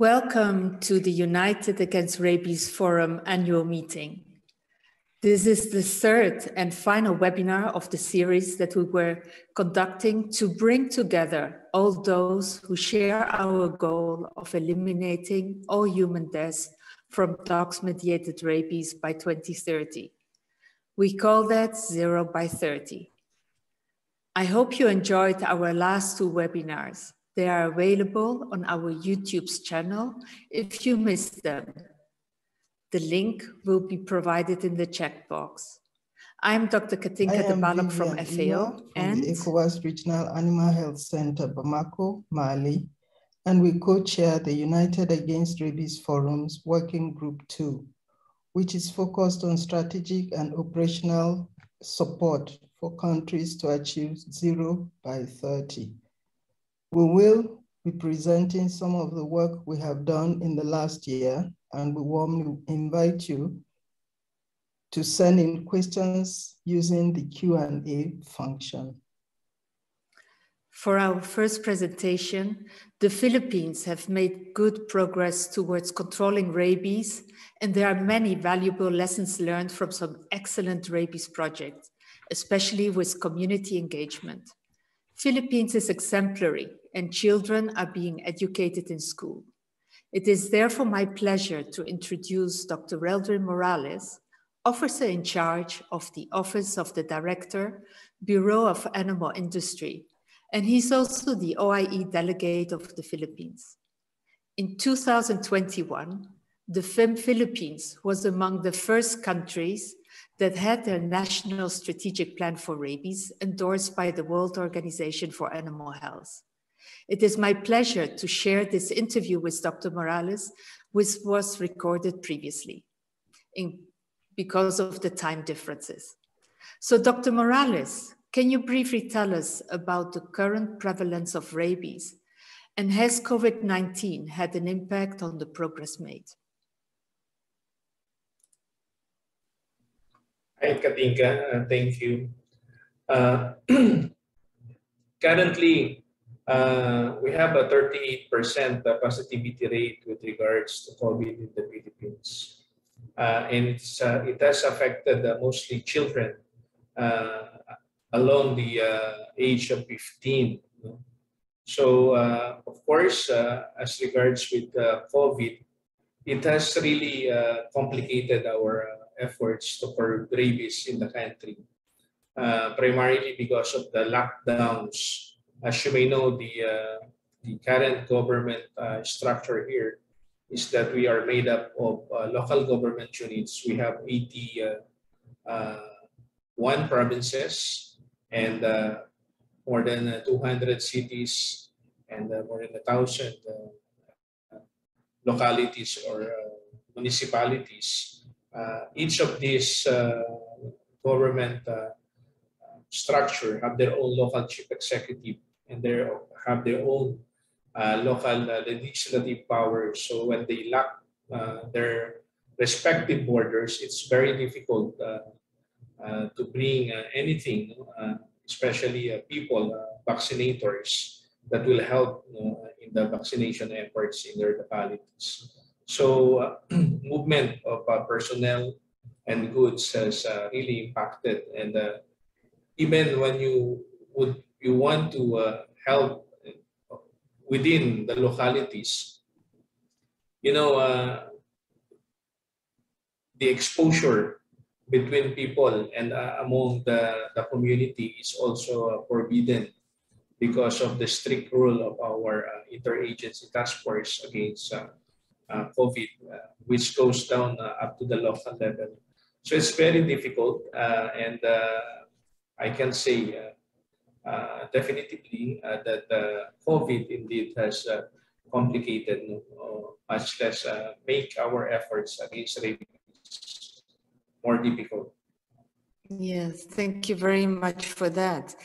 Welcome to the United Against Rabies Forum annual meeting. This is the third and final webinar of the series that we were conducting to bring together all those who share our goal of eliminating all human deaths from dogs-mediated rabies by 2030. We call that 0 by 30. I hope you enjoyed our last two webinars. They are available on our YouTube's channel if you missed them. The link will be provided in the chat box. I'm Dr. Katinka de Balogh from FAO and the ECOWAS Regional Animal Health Center, Bamako, Mali, and we co-chair the United Against Rabies Forum's Working Group 2, which is focused on strategic and operational support for countries to achieve 0 by 30. We will be presenting some of the work we have done in the last year, and we warmly invite you to send in questions using the Q&A function. For our first presentation, the Philippines have made good progress towards controlling rabies, and there are many valuable lessons learned from some excellent rabies projects, especially with community engagement. Philippines is exemplary, and children are being educated in school. It is therefore my pleasure to introduce Dr. Reildrin Morales, officer in charge of the Office of the Director, Bureau of Animal Industry, and he's also the OIE delegate of the Philippines. In 2021, the Philippines was among the first countries that had their National Strategic Plan for Rabies endorsed by the World Organization for Animal Health. It is my pleasure to share this interview with Dr. Morales, which was recorded previously because of the time differences. So Dr. Morales, can you briefly tell us about the current prevalence of rabies, and has COVID-19 had an impact on the progress made? Hi, Katinka, thank you. Currently, we have a 38% positivity rate with regards to COVID in the Philippines. And it has affected mostly children along the age of 15. So, of course, as regards with COVID, it has really complicated our efforts to curb rabies in the country, primarily because of the lockdowns. As you may know, the current government structure here is that we are made up of local government units. We have 81 provinces and more than 200 cities and more than 1,000 localities or municipalities. Each of these government structure have their own local chief executive and they have their own local legislative powers. So when they lack their respective borders, it's very difficult to bring anything, especially people, vaccinators that will help in the vaccination efforts in their localities. So movement of personnel and goods has really impacted, and even when you want to help within the localities, you know, the exposure between people and among the community is also forbidden because of the strict rule of our interagency task force against COVID, which goes down up to the local level. So it's very difficult, and I can say definitively that COVID indeed has complicated, much less make our efforts against rabies more difficult. Yes, thank you very much for that.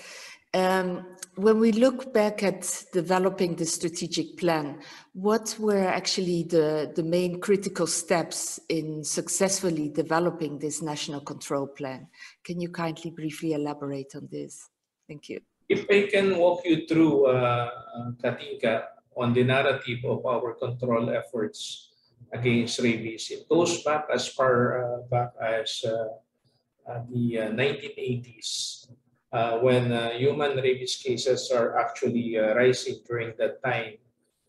When we look back at developing the strategic plan, what were actually the main critical steps in successfully developing this national control plan? Can you kindly briefly elaborate on this? Thank you. If I can walk you through, Katinka, on the narrative of our control efforts against rabies. It goes back as far back as the 1980s, when human rabies cases are actually rising during that time.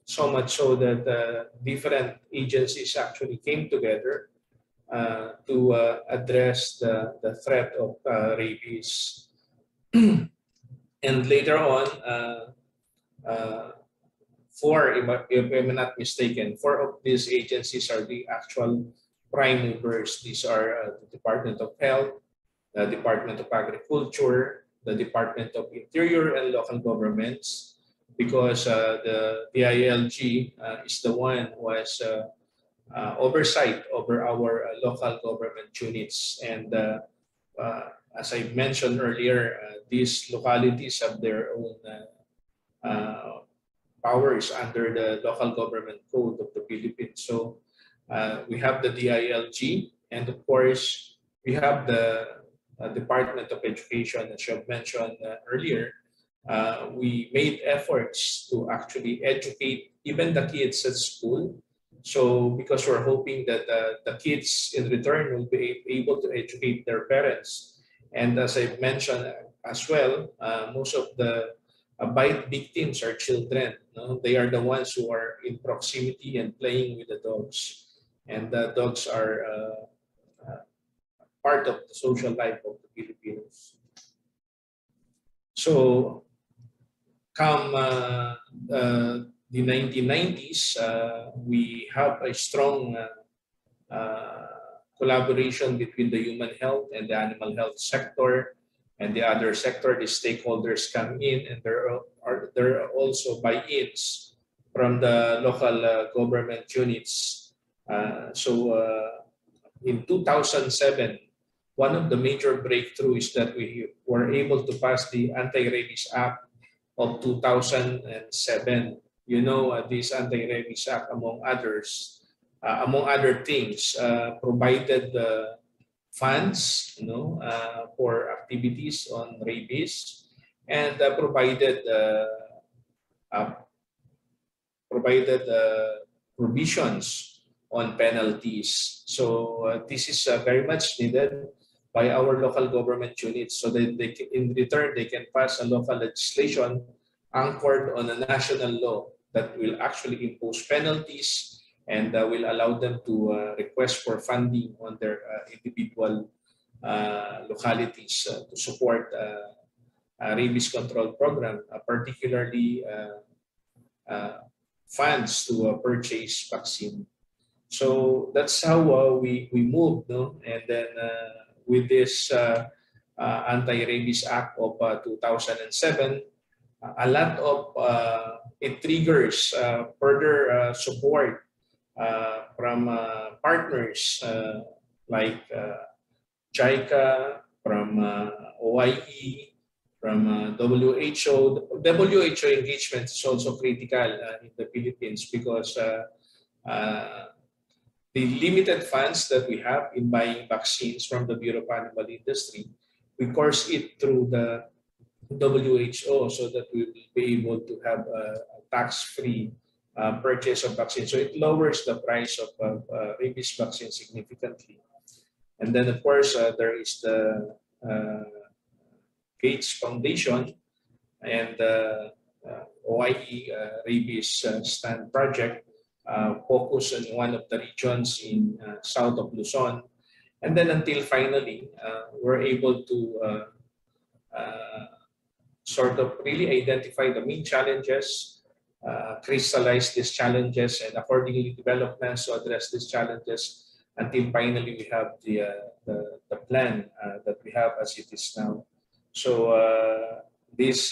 So much so that different agencies actually came together to address the threat of rabies. And later on, if I'm not mistaken, 4 of these agencies are the actual prime movers. These are the Department of Health, the Department of Agriculture, the Department of Interior and Local Governments, because the DILG is the one who has oversight over our local government units. And as I mentioned earlier, these localities have their own powers under the local government code of the Philippines. So we have the DILG, and of course we have the Department of Education, as you have mentioned earlier. We made efforts to actually educate even the kids at school. So because we're hoping that the kids in return will be able to educate their parents. And as I mentioned as well, most of the bite victims are children. No? They are the ones who are in proximity and playing with the dogs. And the dogs are part of the social life of the Filipinos. So come the 1990s, we have a strong collaboration between the human health and the animal health sector and the other sector. The stakeholders come in, and there are also buy-ins from the local government units. In 2007, one of the major breakthroughs that we were able to pass the Anti-Rabies Act of 2007. You know, this Anti-Rabies Act, among other things, provided funds, for activities on rabies, and provided provisions on penalties. So this is very much needed by our local government units, so that they can, in return, they can pass a local legislation anchored on a national law that will actually impose penalties and will allow them to request for funding on their individual localities to support a rabies control program, particularly funds to purchase vaccine. So that's how we moved, no? And then with this Anti-Rabies Act of 2007, a lot of it triggers further support from partners like JICA, from OIE, from WHO. WHO engagement is also critical in the Philippines, because the limited funds that we have in buying vaccines from the Bureau of Animal Industry, we course it through the WHO so that we will be able to have a tax-free purchase of vaccine. So it lowers the price of rabies vaccine significantly. And then, of course, there is the Gates Foundation and OIE Rabies Stand Project, focus on one of the regions in south of Luzon. And then until finally, we're able to sort of really identify the main challenges, crystallize these challenges, and accordingly develop plans to address these challenges until finally we have the plan that we have as it is now. So this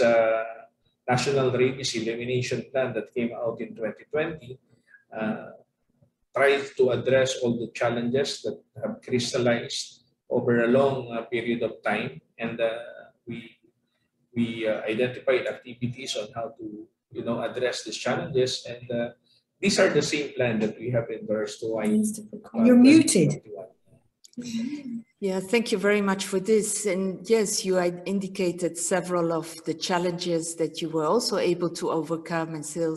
National Rabies Elimination Plan that came out in 2020 tries to address all the challenges that have crystallized over a long period of time, and we identified activities on how to address these challenges, and these are the same plan that we have endorsed to You're muted. Yeah, thank you very much for this. And yes, you indicated several of the challenges that you were also able to overcome and still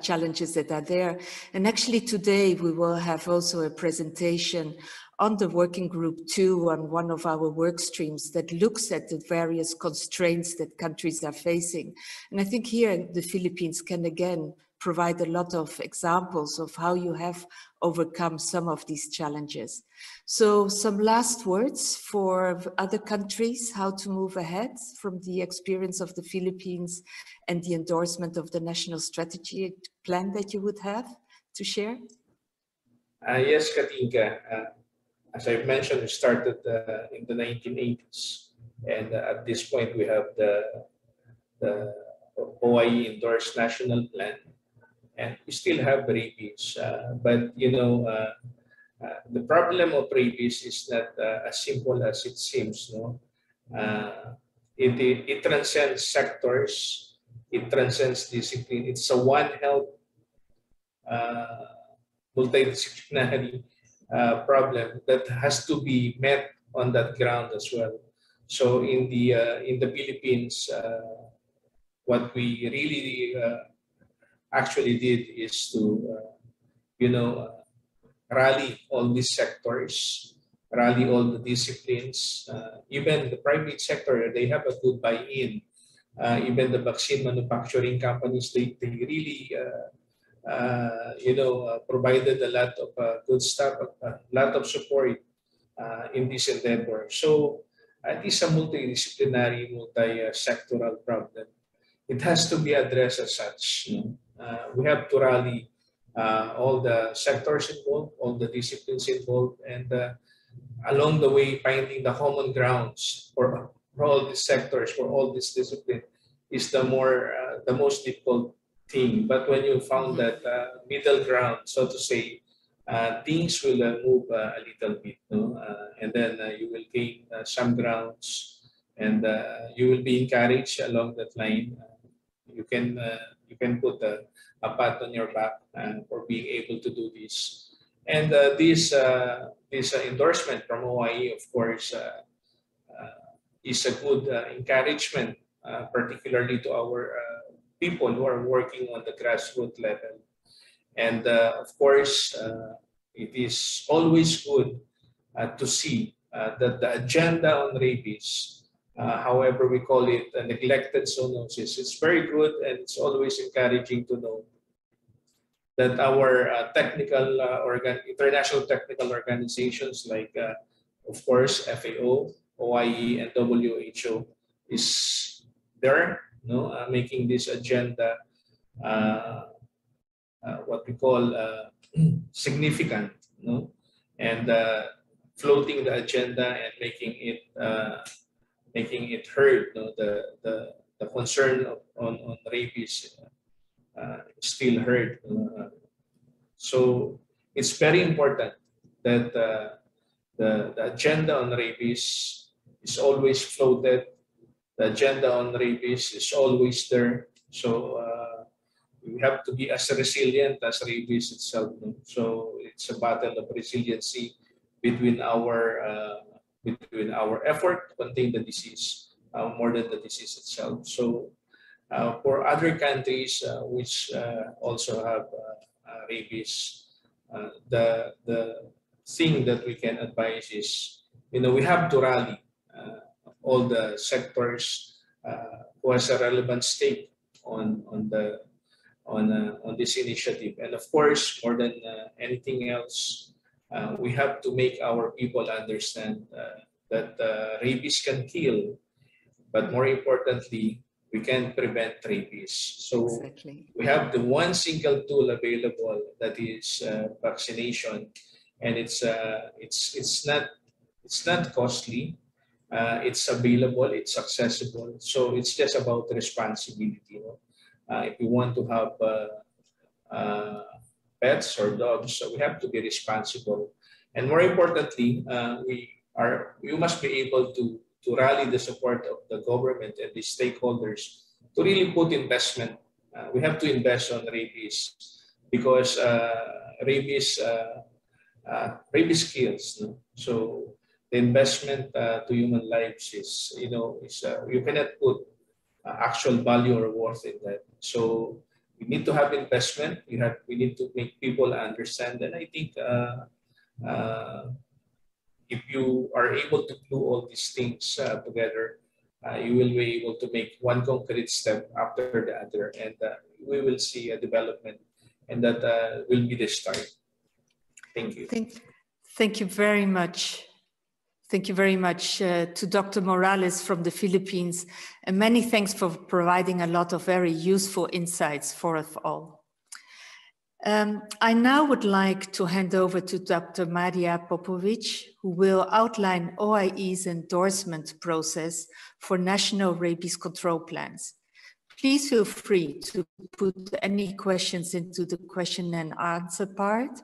challenges that are there. And actually today we will have also a presentation on the working group 2 on one of our work streams that looks at the various constraints that countries are facing. And I think here the Philippines can again provide a lot of examples of how you have overcome some of these challenges. So some last words for other countries, how to move ahead from the experience of the Philippines and the endorsement of the national strategy plan that you would have to share? Yes, Katinka. As I've mentioned, we started in the 1980s. And at this point, we have the OIE endorsed national plan. And we still have rabies. But, you know, the problem of rabies is not as simple as it seems. No? It transcends sectors. It transcends discipline. It's a One Health multidisciplinary problem that has to be met on that ground as well. So in the Philippines, what we really actually did is to, you know, rally all these sectors, rally all the disciplines, even the private sector, they have a good buy-in. Even the vaccine manufacturing companies, they really, you know, provided a lot of good stuff, a lot of support in this endeavor. So it is a multidisciplinary, multi-sectoral problem. It has to be addressed as such. You know? We have to rally all the sectors involved, all the disciplines involved, and along the way, finding the common grounds for all these sectors, for all this discipline, is the most difficult thing. But when you found that middle ground, so to say, things will move a little bit, no? And then you will gain some grounds, and you will be encouraged along that line. You can put a pat on your back for being able to do this. And this endorsement from OIE, of course, is a good encouragement, particularly to our people who are working on the grassroots level. And of course, it is always good to see that the agenda on rabies, however we call it, neglected zoonosis, it's very good, and it's always encouraging to know that our international technical organizations like, of course, FAO, OIE, and WHO is there, making this agenda what we call significant, and floating the agenda and making it heard. The concern on rabies still heard. So it's very important that the agenda on rabies is always floated. The agenda on rabies is always there. So we have to be as resilient as rabies itself. So it's a battle of resiliency between our effort to contain the disease more than the disease itself. So for other countries which also have rabies, the thing that we can advise is, we have to rally all the sectors who has a relevant stake on this initiative. And of course, more than anything else, we have to make our people understand that rabies can kill, but more importantly, we can prevent rabies. So exactly. We have the one single tool available, that is vaccination, and it's not costly. It's available. It's accessible. So it's just about responsibility. If we want to have pets or dogs, so we have to be responsible, and more importantly, we must be able to rally the support of the government and the stakeholders to really put investment. We have to invest on rabies because rabies kills. So the investment to human lives is, you cannot put actual value or worth in that. So we need to have investment. We need to make people understand. And I think if you are able to do all these things together, you will be able to make one concrete step after the other, and we will see a development, and that will be the start. Thank you. Thank you very much. Thank you very much to Dr. Morales from the Philippines, and many thanks for providing a lot of very useful insights for us all. I now would like to hand over to Dr. Marija Popovic, who will outline OIE's endorsement process for national rabies control plans. Please feel free to put any questions into the question and answer part,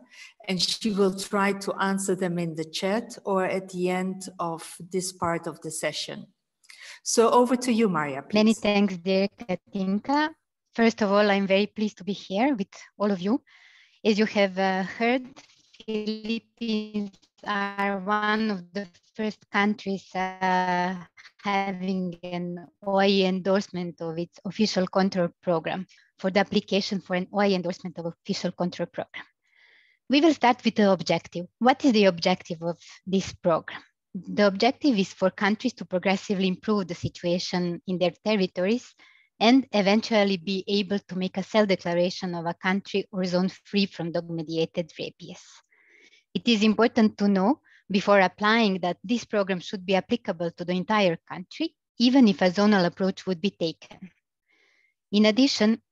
and she will try to answer them in the chat or at the end of this part of the session. So over to you, Marija, please. Many thanks, dear Katinka. First of all, I'm very pleased to be here with all of you. As you have heard, Philippines are one of the first countries having an OIE endorsement of its official control program for the application for an OIE endorsement of official control program. We will start with the objective. What is the objective of this program? The objective is for countries to progressively improve the situation in their territories and eventually be able to make a self-declaration of a country or zone free from dog-mediated rabies. It is important to know before applying that this program should be applicable to the entire country, even if a zonal approach would be taken. In addition,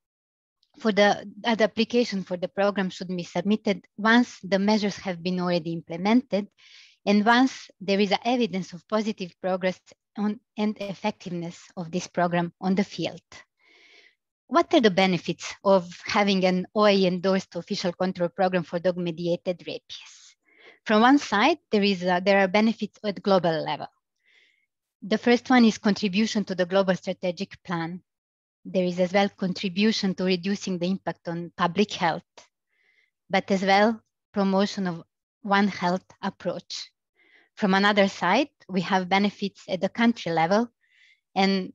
the application for the program should be submitted once the measures have been already implemented and once there is evidence of positive progress and effectiveness of this program on the field. What are the benefits of having an OIE endorsed official control program for dog-mediated rabies? From one side, there are benefits at global level. The first one is contribution to the global strategic plan. There is as well contribution to reducing the impact on public health, but as well promotion of One Health approach. From another side, we have benefits at the country level, and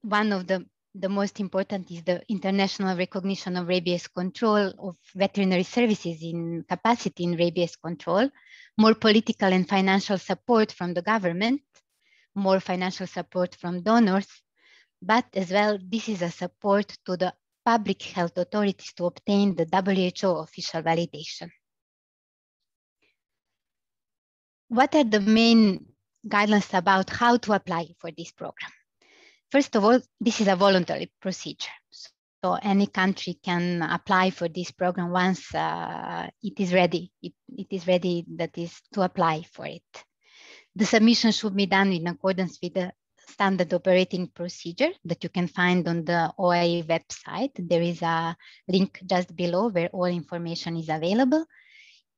one of the most important is the international recognition of rabies control, of veterinary services in capacity in rabies control, more political and financial support from the government, more financial support from donors, but as well, this is a support to the public health authorities to obtain the WHO official validation. What are the main guidelines about how to apply for this program? First of all, this is a voluntary procedure. So any country can apply for this program once it is ready. It is ready, that is, to apply for it. The submission should be done in accordance with the standard operating procedure that you can find on the OIE website. There is a link just below where all information is available.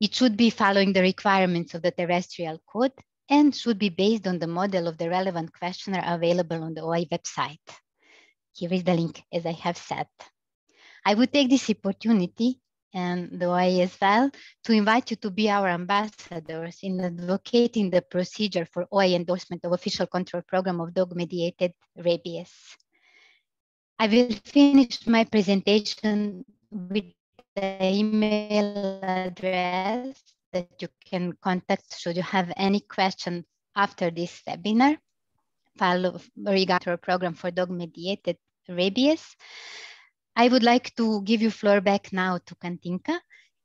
It should be following the requirements of the terrestrial code and should be based on the model of the relevant questionnaire available on the OIE website. Here is the link, as I have said. I would take this opportunity, and the OIE as well, to invite you to be our ambassadors in advocating the procedure for OIE endorsement of official control program of dog-mediated rabies. I will finish my presentation with the email address that you can contact should you have any question after this webinar regarding our program for dog-mediated rabies. I would like to give you floor back now to Katinka.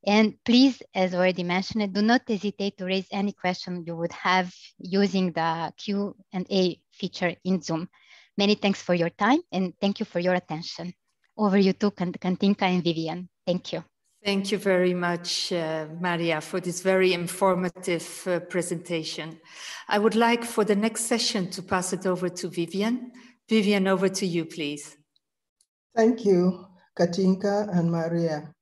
And please, as already mentioned, do not hesitate to raise any question you would have using the Q&A feature in Zoom. Many thanks for your time and thank you for your attention. Over you to Katinka and Vivian. Thank you. Thank you very much, Marija, for this very informative presentation. I would like for the next session to pass it over to Vivian. Vivian, over to you, please. Thank you, Katinka and Marija.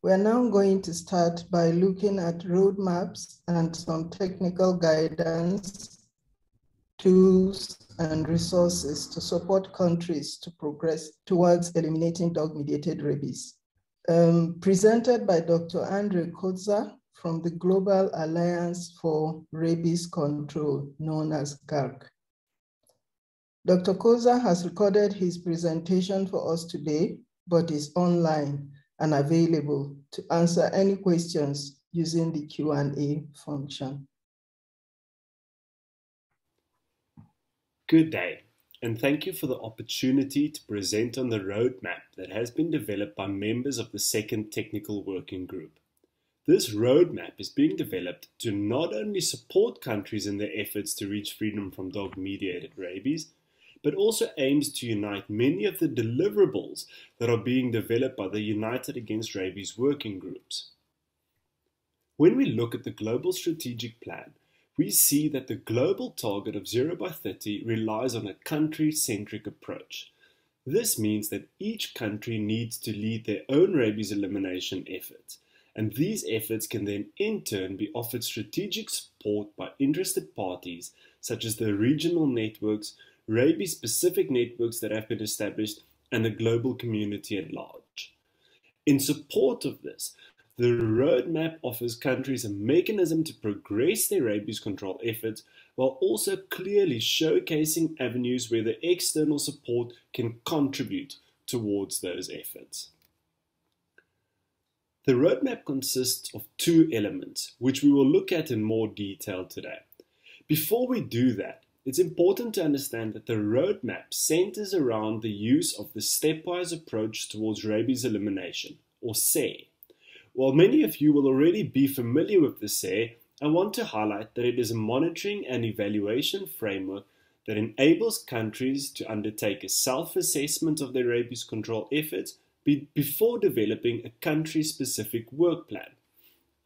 We're now going to start by looking at roadmaps and some technical guidance, tools, and resources to support countries to progress towards eliminating dog-mediated rabies. Presented by Dr. Coetzer from the Global Alliance for Rabies Control, known as GARC. Dr. Coetzer has recorded his presentation for us today, but is online and available to answer any questions using the Q&A function. Good day, and thank you for the opportunity to present on the roadmap that has been developed by members of the Second Technical Working Group. This roadmap is being developed to not only support countries in their efforts to reach freedom from dog-mediated rabies, but also aims to unite many of the deliverables that are being developed by the United Against Rabies working groups. When we look at the Global Strategic Plan, we see that the global target of 0 by 30 relies on a country-centric approach. This means that each country needs to lead their own rabies elimination efforts, and these efforts can then in turn be offered strategic support by interested parties such as the regional networks, rabies-specific networks that have been established, and the global community at large. In support of this, the roadmap offers countries a mechanism to progress their rabies control efforts while also clearly showcasing avenues where the external support can contribute towards those efforts. The roadmap consists of 2 elements, which we will look at in more detail today. Before we do that, it's important to understand that the roadmap centers around the use of the stepwise approach towards rabies elimination, or SARE. While many of you will already be familiar with the SARE, I want to highlight that it is a monitoring and evaluation framework that enables countries to undertake a self-assessment of their rabies control efforts before developing a country-specific work plan.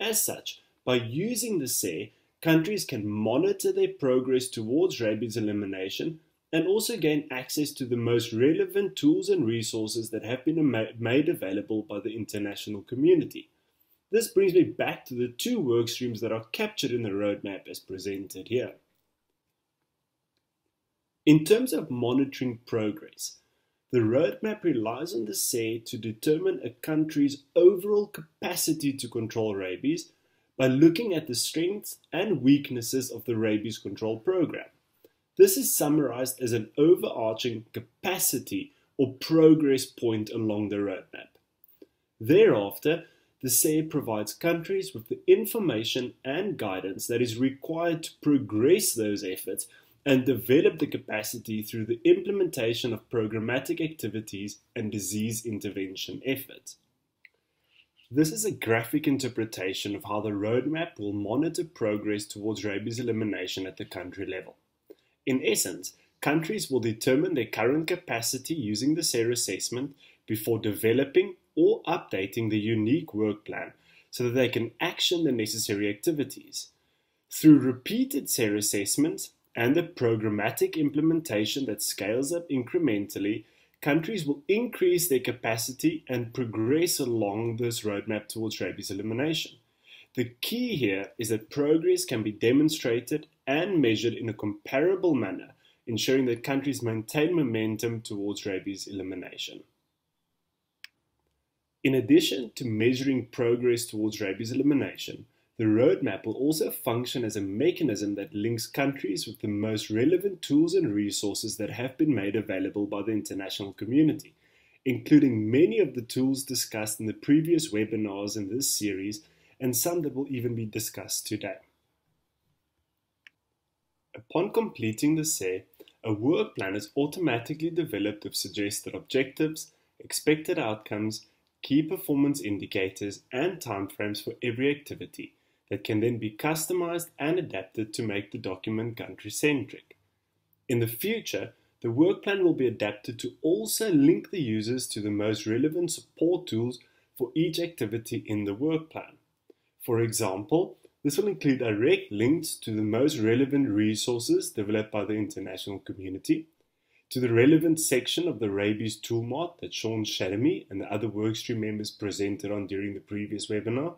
As such, by using the SARE, countries can monitor their progress towards rabies elimination and also gain access to the most relevant tools and resources that have been made available by the international community. This brings me back to the 2 work streams that are captured in the roadmap as presented here. In terms of monitoring progress, the roadmap relies on the SARE to determine a country's overall capacity to control rabies by looking at the strengths and weaknesses of the rabies control program. This is summarized as an overarching capacity or progress point along the roadmap. Thereafter, the SARE provides countries with the information and guidance that is required to progress those efforts and develop the capacity through the implementation of programmatic activities and disease intervention efforts. This is a graphic interpretation of how the roadmap will monitor progress towards rabies elimination at the country level. In essence, countries will determine their current capacity using the SARE assessment before developing or updating the unique work plan so that they can action the necessary activities. Through repeated SARE assessments and the programmatic implementation that scales up incrementally, countries will increase their capacity and progress along this roadmap towards rabies elimination. The key here is that progress can be demonstrated and measured in a comparable manner, ensuring that countries maintain momentum towards rabies elimination. In addition to measuring progress towards rabies elimination, the roadmap will also function as a mechanism that links countries with the most relevant tools and resources that have been made available by the international community, including many of the tools discussed in the previous webinars in this series and some that will even be discussed today. Upon completing the SARE, a work plan is automatically developed with suggested objectives, expected outcomes, key performance indicators, and timeframes for every activity that can then be customized and adapted to make the document country-centric. In the future, the work plan will be adapted to also link the users to the most relevant support tools for each activity in the work plan. For example, this will include direct links to the most relevant resources developed by the international community, to the relevant section of the Rabies toolmart that Sean Shadamy and the other workstream members presented on during the previous webinar,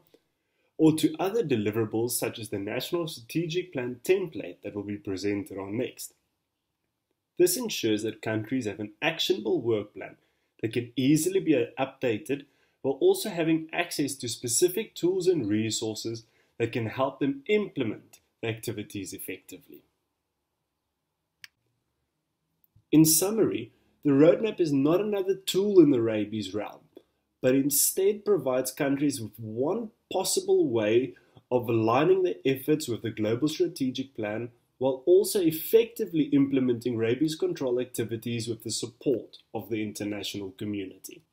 or to other deliverables such as the National Strategic Plan template that will be presented on next. This ensures that countries have an actionable work plan that can easily be updated while also having access to specific tools and resources that can help them implement the activities effectively. In summary, the roadmap is not another tool in the rabies realm, but instead provides countries with one possible way of aligning their efforts with the global strategic plan while also effectively implementing rabies control activities with the support of the international community.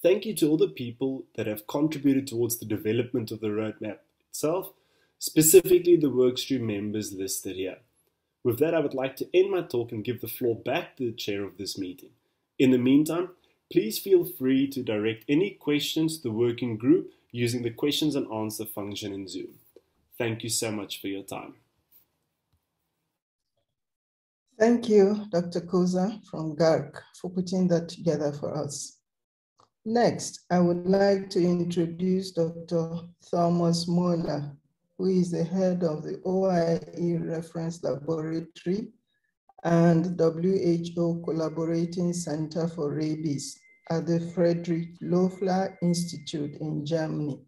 Thank you to all the people that have contributed towards the development of the roadmap itself, specifically the workstream members listed here. With that, I would like to end my talk and give the floor back to the chair of this meeting. In the meantime, please feel free to direct any questions to the working group using the questions and answer function in Zoom. Thank you so much for your time. Thank you, Dr. Coetzer from GARC, for putting that together for us. Next, I would like to introduce Dr. Thomas Mueller, who is the head of the OIE Reference Laboratory and WHO Collaborating Center for Rabies at the Friedrich Loeffler Institute in Germany.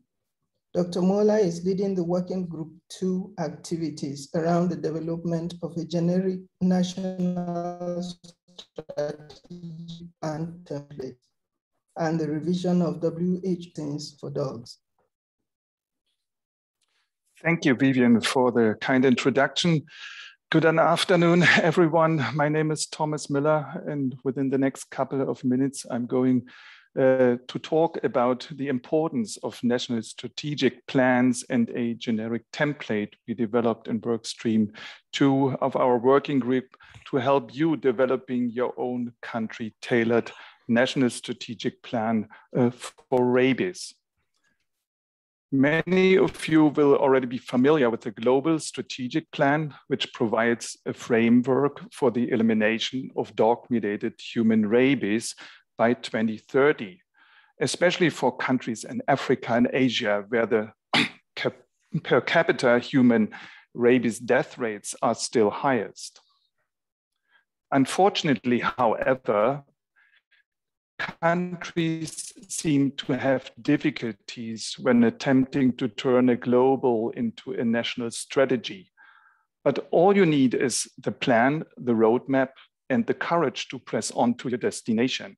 Dr. Mueller is leading the Working Group 2 activities around the development of a generic national strategy and template and the revision of WHO things for dogs. Thank you, Vivian, for the kind introduction. Good afternoon, everyone. My name is Thomas Mueller, and within the next couple of minutes, I'm going to talk about the importance of national strategic plans and a generic template we developed in Workstream 2 of our working group to help you developing your own country-tailored national strategic plan for rabies. Many of you will already be familiar with the Global Strategic Plan, which provides a framework for the elimination of dog-mediated human rabies by 2030, especially for countries in Africa and Asia, where the per capita human rabies death rates are still highest. Unfortunately, however, countries seem to have difficulties when attempting to turn a global into a national strategy. But all you need is the plan, the roadmap, and the courage to press on to your destination.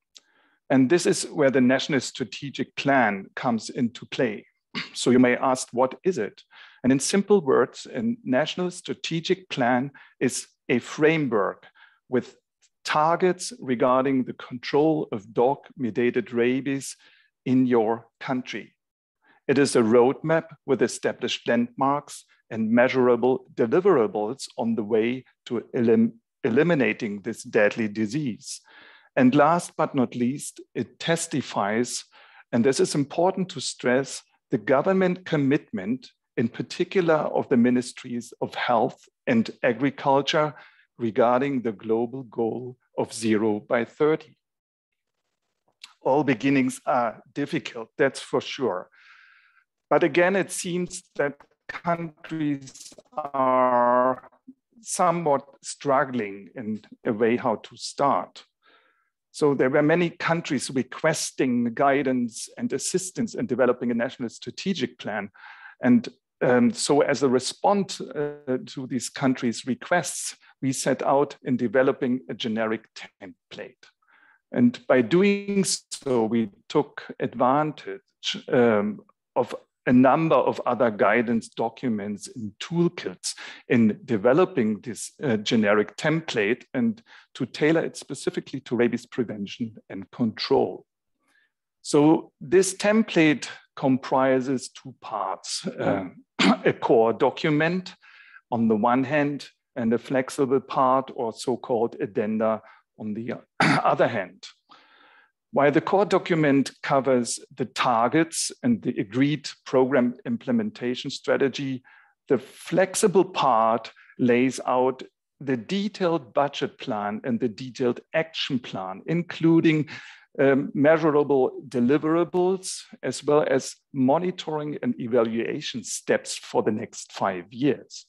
And this is where the national strategic plan comes into play. So you may ask, what is it? And in simple words, a national strategic plan is a framework with targets regarding the control of dog-mediated rabies in your country. It is a roadmap with established landmarks and measurable deliverables on the way to eliminating this deadly disease. And last but not least, it testifies, and this is important to stress, the government commitment, in particular of the Ministries of Health and Agriculture, regarding the global goal of 0 by 30. All beginnings are difficult, that's for sure. But again, it seems that countries are somewhat struggling in a way how to start. So there were many countries requesting guidance and assistance in developing a national strategic plan. And so as a response to these countries' requests, we set out in developing a generic template. And by doing so, we took advantage of a number of other guidance documents and toolkits in developing this generic template and to tailor it specifically to rabies prevention and control. So this template comprises two parts, a core document on the one hand, and a flexible part or so-called addenda on the other hand. While the core document covers the targets and the agreed program implementation strategy, the flexible part lays out the detailed budget plan and the detailed action plan, including measurable deliverables, as well as monitoring and evaluation steps for the next 5 years.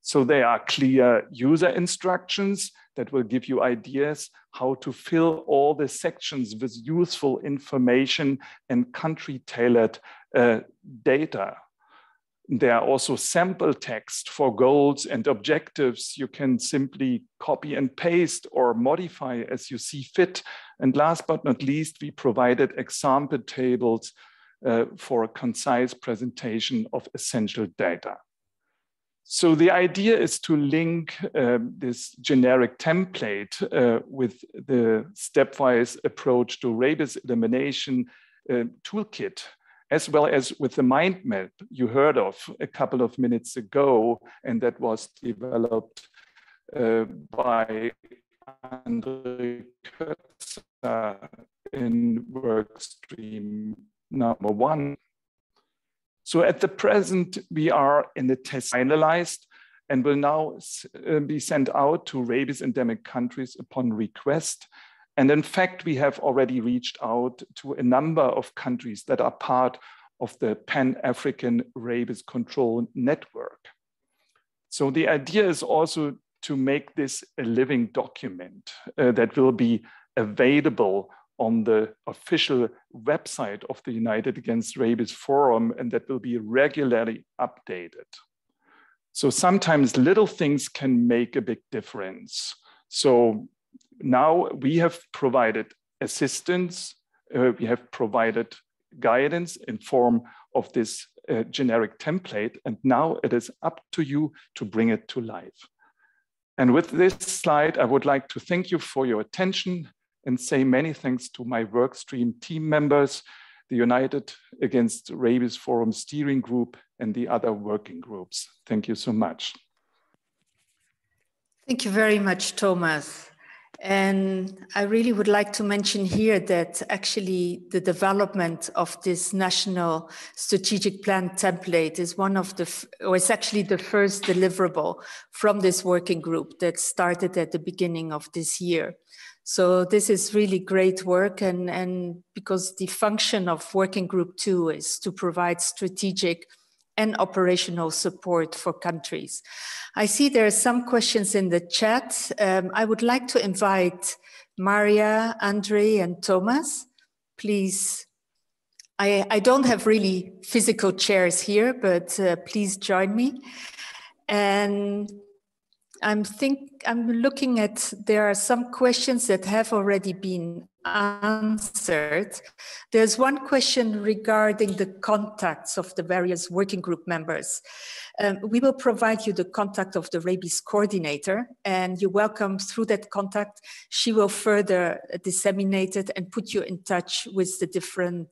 So there are clear user instructions that will give you ideas how to fill all the sections with useful information and country-tailored data. There are also sample text for goals and objectives. You can simply copy and paste or modify as you see fit. And last but not least, we provided example tables for a concise presentation of essential data. So the idea is to link this generic template with the stepwise approach to rabies elimination toolkit, as well as with the mind map you heard of a couple of minutes ago, and that was developed by Andre Coetzer in workstream number 1. So at the present, we are in the test finalized and will now be sent out to rabies endemic countries upon request. And in fact, we have already reached out to a number of countries that are part of the Pan-African Rabies Control Network. So the idea is also to make this a living document that will be available on the official website of the United Against Rabies Forum, and that will be regularly updated. So sometimes little things can make a big difference. So now we have provided assistance, we have provided guidance in form of this generic template, and now it is up to you to bring it to life. And with this slide, I would like to thank you for your attention and say many thanks to my workstream team members, the United Against Rabies Forum Steering Group, and the other working groups. Thank you so much. Thank you very much, Thomas. And I really would like to mention here that actually the development of this national strategic plan template is one of the, or it's actually the first deliverable from this working group that started at the beginning of this year. So this is really great work, and because the function of Working Group 2 is to provide strategic and operational support for countries. I see there are some questions in the chat. I would like to invite Marija, Andre, and Thomas. Please, I don't have really physical chairs here, but please join me. And I'm looking at, there are some questions that have already been answered. There's one question regarding the contacts of the various working group members. We will provide you the contact of the rabies coordinator, and you're welcome through that contact. She will further disseminate it and put you in touch with the different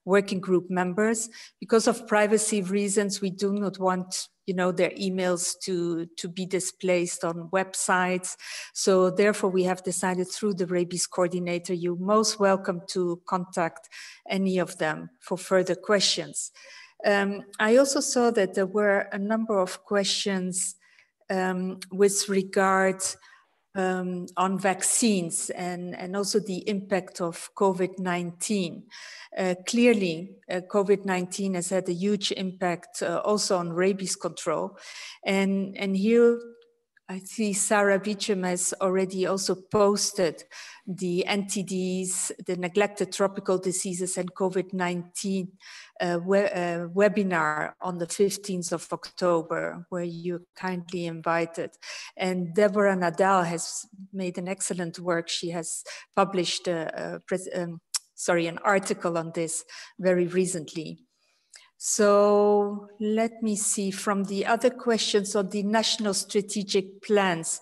working group members. Because of privacy reasons, we do not want their emails to be displaced on websites. So therefore, we have decided through the rabies coordinator, you're most welcome to contact any of them for further questions. I also saw that there were a number of questions with regard on vaccines and also the impact of COVID-19. Clearly, COVID-19 has had a huge impact also on rabies control. And here I see Sarah Beecham has already also posted the NTDs, the neglected tropical diseases and COVID-19 webinar on the 15th of October, where you're kindly invited. And Deborah Nadal has made an excellent work. She has published an article on this very recently. So let me see from the other questions on the national strategic plans.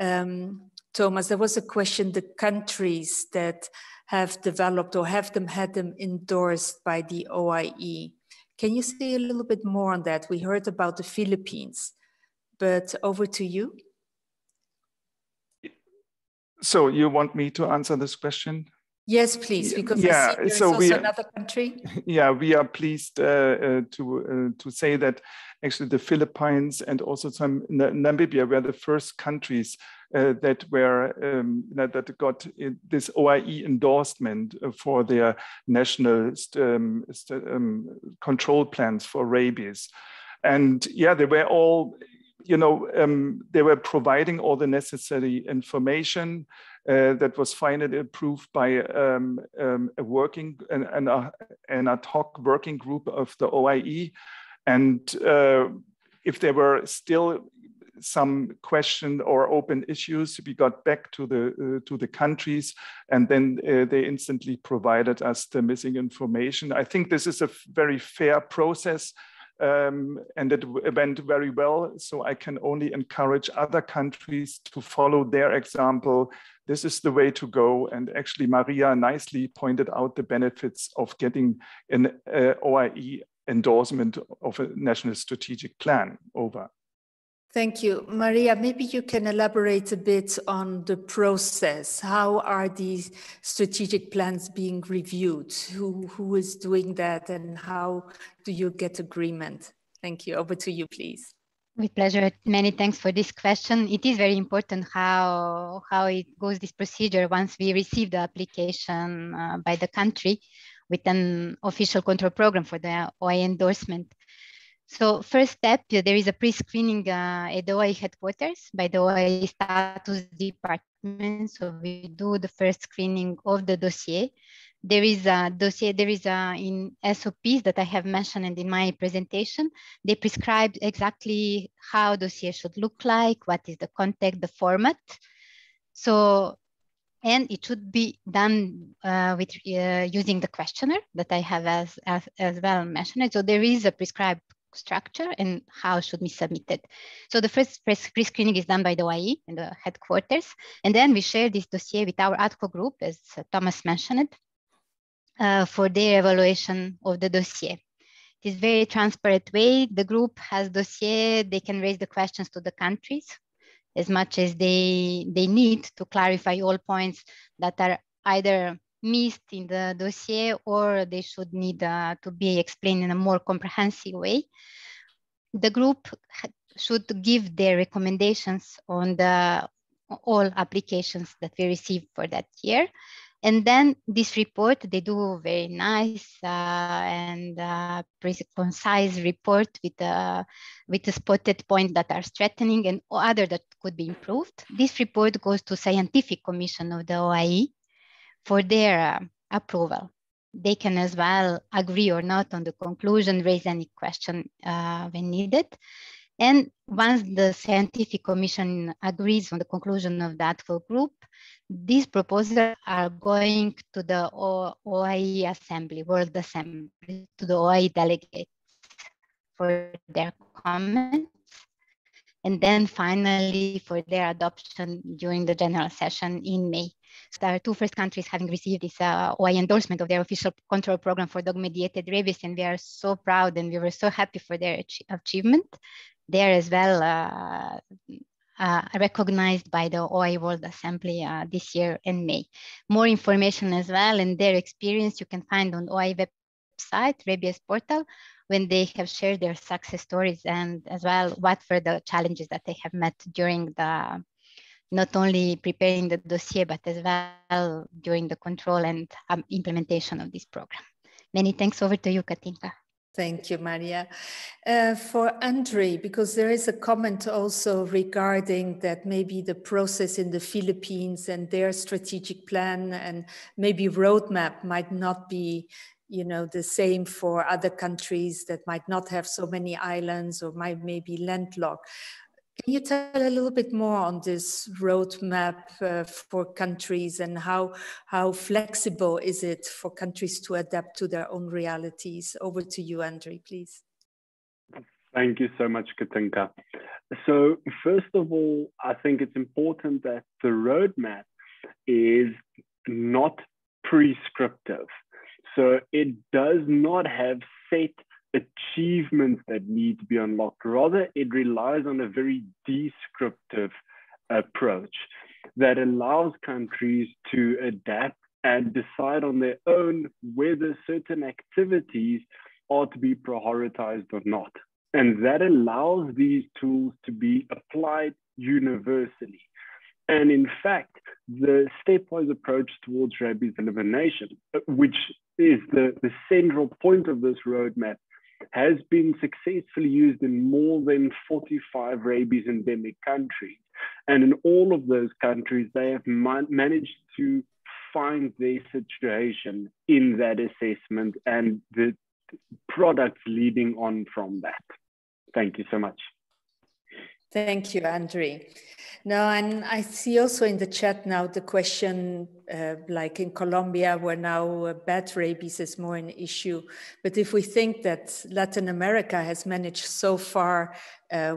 Thomas, there was a question, the countries that have developed or had them endorsed by the OIE. Can you say a little bit more on that? We heard about the Philippines, but over to you. So you want me to answer this question? Yes, please, because I see there's also another country. Yeah, we are pleased to say that actually the Philippines and also some Namibia were the first countries that were that got this OIE endorsement for their national control plans for rabies. And yeah, they were all, they were providing all the necessary information that was finally approved by a working and ad hoc working group of the OIE. And if there were still some question or open issues, we got back to the countries, and then they instantly provided us the missing information. I think this is a very fair process, and it went very well. So I can only encourage other countries to follow their example. This is the way to go. And actually, Marija nicely pointed out the benefits of getting an OIE endorsement of a national strategic plan. Over. Thank you. Marija, maybe you can elaborate a bit on the process. How are these strategic plans being reviewed? Who is doing that, and how do you get agreement? Thank you. Over to you, please. With pleasure. Many thanks for this question. It is very important how it goes, this procedure, once we receive the application by the country with an official control program for the OIE endorsement. So first step, there is a pre-screening at the OIE headquarters by the OIE status department. So we do the first screening of the dossier. There is a dossier, in SOPs that I have mentioned in my presentation. They prescribe exactly how dossier should look like, what is the content, the format. So, and it should be done with using the questionnaire that I have as well mentioned. So there is a prescribed structure and how should be submitted. So the first pre-screening is done by the OIE in the headquarters, and then we share this dossier with our ADCO group, as Thomas mentioned, for their evaluation of the dossier. It is very transparent way. The group has dossier, they can raise the questions to the countries as much as they need to clarify all points that are either missed in the dossier or they should need to be explained in a more comprehensive way. The group should give their recommendations on all applications that we receive for that year. And then this report, they do very nice and concise report with the spotted points that are strengthening and other that could be improved. This report goes to Scientific Commission of the OIE for their approval. They can as well agree or not on the conclusion, raise any question when needed. And once the Scientific Commission agrees on the conclusion of that full group, these proposals are going to the OIE Assembly, World Assembly, to the OIE delegates for their comments. And then finally for their adoption during the general session in May. So there are two first countries having received this OIE endorsement of their official control program for dog-mediated rabies, and we are so proud and we were so happy for their achievement. They are as well recognized by the OIE World Assembly this year in May. More information as well and their experience you can find on OIE website, Rabies portal, when they have shared their success stories and as well what were the challenges that they have met during the not only preparing the dossier, but as well during the control and implementation of this program. Many thanks. Over to you, Katinka. Thank you, Marija. For Andre, because there is a comment also regarding that maybe the process in the Philippines and their strategic plan and maybe roadmap might not be, you know, the same for other countries that might not have so many islands or might maybe landlocked. Can you tell a little bit more on this roadmap for countries and how flexible is it for countries to adapt to their own realities? Over to you, Andre, please. Thank you so much, Katinka. So first of all, I think it's important that the roadmap is not prescriptive. So it does not have set achievements that need to be unlocked. Rather, it relies on a very descriptive approach that allows countries to adapt and decide on their own whether certain activities are to be prioritized or not. And that allows these tools to be applied universally. And in fact, the stepwise approach towards rabies elimination, which is the central point of this roadmap, has been successfully used in more than 45 rabies endemic countries. And in all of those countries, they have managed to find their situation in that assessment and the products leading on from that. Thank you so much. Thank you, Andre. Now, and I see also in the chat now the question, like in Colombia, where now bat rabies is more an issue. But if we think that Latin America has managed so far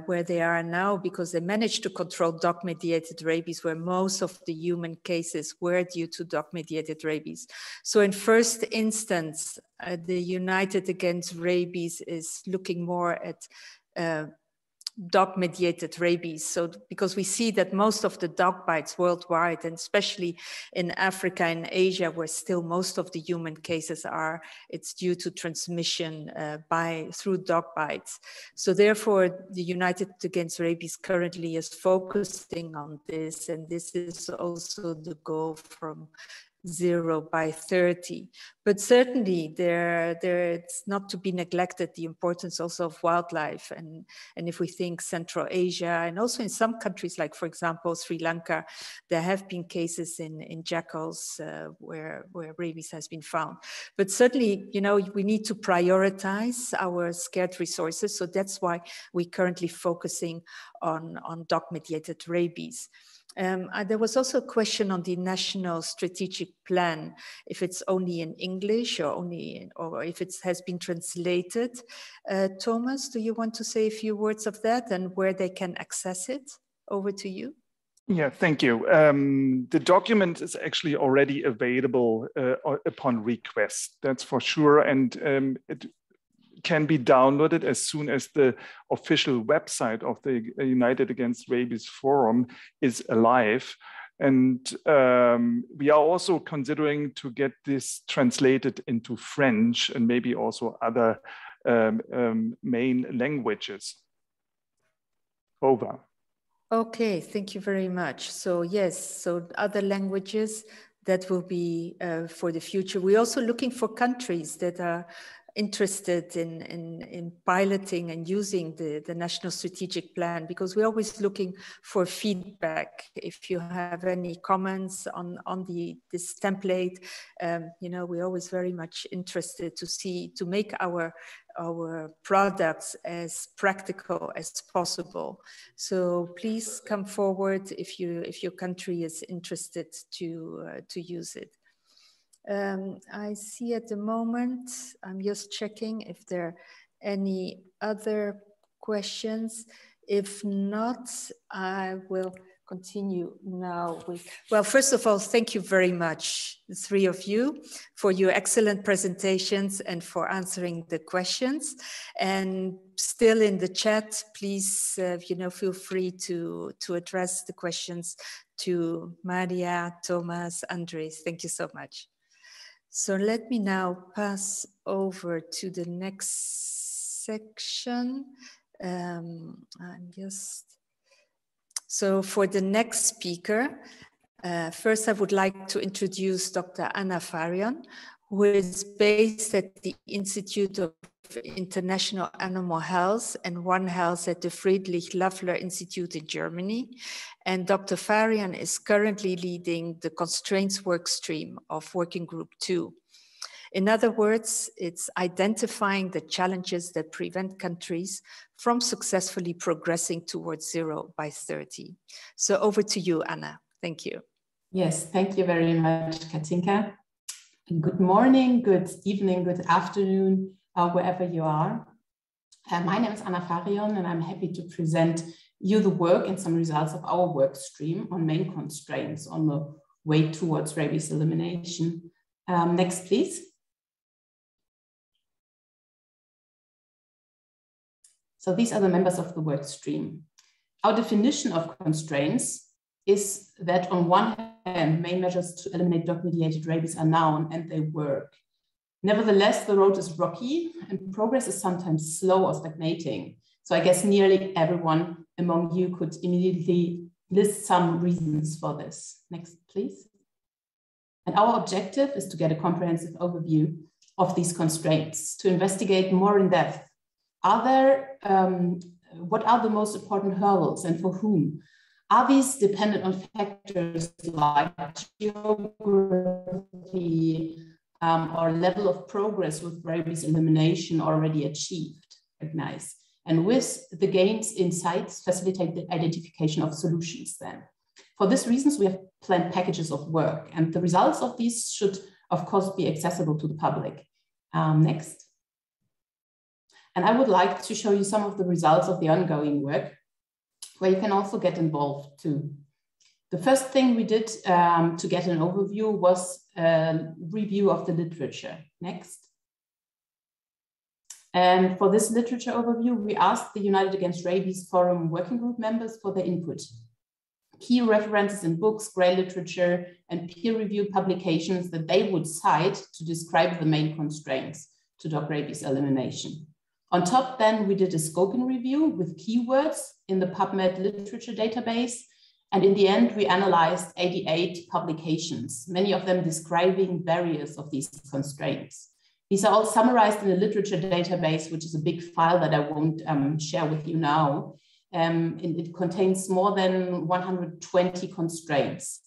where they are now, because they managed to control dog-mediated rabies, where most of the human cases were due to dog-mediated rabies. So in first instance, the United Against Rabies is looking more at dog-mediated rabies. So because we see that most of the dog bites worldwide, and especially in Africa and Asia, where still most of the human cases are, it's due to transmission through dog bites. So therefore, the United Against Rabies currently is focusing on this, and this is also the goal from 0 by 30. But certainly it's not to be neglected the importance also of wildlife. And if we think Central Asia, and also in some countries, like for example, Sri Lanka, there have been cases in jackals where rabies has been found. But certainly, you know, we need to prioritize our scarce resources. So that's why we're currently focusing on dog-mediated rabies. There was also a question on the National Strategic Plan, if it's only in English or if it has been translated. Thomas, do you want to say a few words of that and where they can access it? Over to you. Yeah, thank you. The document is actually already available upon request, that's for sure. And it can be downloaded as soon as the official website of the United Against Rabies Forum is alive. And we are also considering to get this translated into French and maybe also other main languages. Over. Okay, thank you very much. So yes, so other languages that will be for the future. We're also looking for countries that are interested in piloting and using the National Strategic Plan, because we're always looking for feedback. If you have any comments on this template, you know, we're always very much interested to make our products as practical as possible. So please come forward if your country is interested to use it. I see at the moment, I'm just checking if there are any other questions. If not, I will continue now with, well, first of all, thank you very much, the three of you, for your excellent presentations and for answering the questions. And still in the chat, please, you know, feel free to address the questions to Marija, Thomas, Andres. Thank you so much. So let me now pass over to the next section. So for the next speaker, first I would like to introduce Dr. Anna Fahrion, who is based at the Institute of International Animal Health and One Health at the Friedrich-Loeffler Institute in Germany. And Dr. Fahrion is currently leading the Constraints work stream of Working Group 2. In other words, it's identifying the challenges that prevent countries from successfully progressing towards 0 by 30. So over to you, Anna. Thank you. Yes, thank you very much, Katinka. Good morning, good evening, good afternoon, wherever you are. My name is Anna Fahrion, and I'm happy to present you the work and some results of our work stream on main constraints on the way towards rabies elimination. Next, please. So these are the members of the work stream. Our definition of constraints is that on one hand, main measures to eliminate dog-mediated rabies are known and they work. Nevertheless, the road is rocky and progress is sometimes slow or stagnating. So I guess nearly everyone among you could immediately list some reasons for this. Next, please. And our objective is to get a comprehensive overview of these constraints, to investigate more in depth. What are the most important hurdles and for whom? Are these dependent on factors like geography, or level of progress with rabies elimination already achieved, recognize. And with the gains insights, facilitate the identification of solutions then. For these reasons, we have planned packages of work, and the results of these should, of course, be accessible to the public. Next. And I would like to show you some of the results of the ongoing work, where you can also get involved too. The first thing we did to get an overview was a review of the literature. Next. And for this literature overview, we asked the United Against Rabies Forum Working Group members for their input. Key references in books, grey literature, and peer-reviewed publications that they would cite to describe the main constraints to dog rabies elimination. On top, then, we did a scoping review with keywords in the PubMed literature database. And in the end, we analyzed 88 publications, many of them describing various of these constraints. These are all summarized in a literature database, which is a big file that I won't share with you now. It contains more than 120 constraints.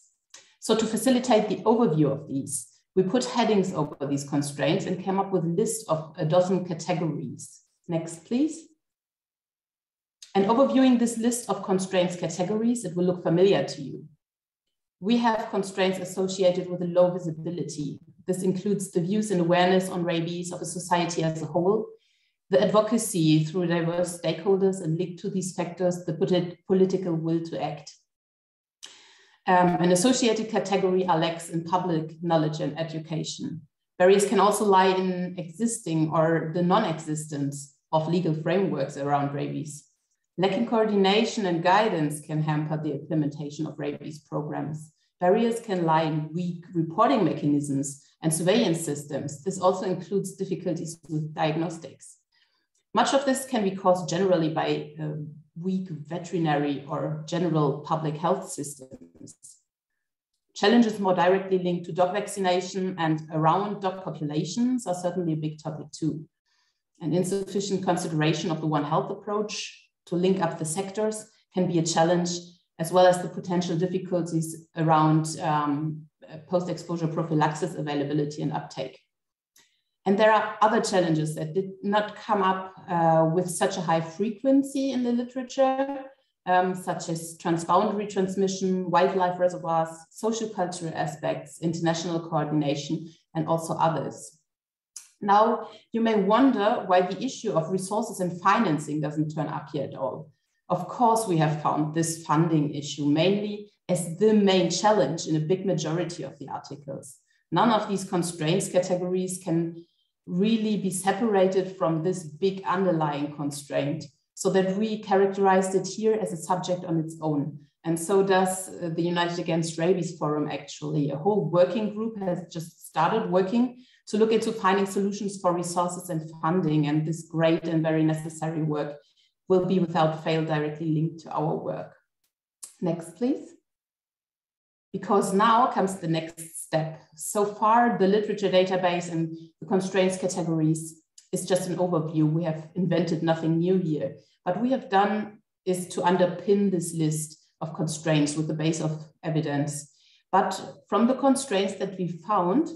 So to facilitate the overview of these, we put headings over these constraints and came up with a list of a dozen categories. Next, please. And overviewing this list of constraints categories, it will look familiar to you. We have constraints associated with a low visibility. This includes the views and awareness on rabies of a society as a whole, the advocacy through diverse stakeholders, and linked to these factors, the political will to act. An associated category are lacks in public knowledge and education. Barriers can also lie in existing or the non-existence of legal frameworks around rabies. Lacking coordination and guidance can hamper the implementation of rabies programs. Barriers can lie in weak reporting mechanisms and surveillance systems. This also includes difficulties with diagnostics. Much of this can be caused generally by weak veterinary or general public health systems. Challenges more directly linked to dog vaccination and around dog populations are certainly a big topic too. And insufficient consideration of the One Health approach to link up the sectors can be a challenge, as well as the potential difficulties around post-exposure prophylaxis availability and uptake. And there are other challenges that did not come up with such a high frequency in the literature, such as transboundary transmission, wildlife reservoirs, social cultural aspects, international coordination, and also others. Now, you may wonder why the issue of resources and financing doesn't turn up here at all. Of course, we have found this funding issue mainly as the main challenge in a big majority of the articles. None of these constraints categories can really be separated from this big underlying constraint, so that we characterized it here as a subject on its own. And so does the United Against Rabies Forum actually. A whole working group has just started working to look into finding solutions for resources and funding, and this great and very necessary work will be without fail directly linked to our work. Next, please. Because now comes the next step. So far, the literature database and the constraints categories is just an overview. We have invented nothing new here. What we have done is to underpin this list of constraints with the base of evidence. But from the constraints that we found,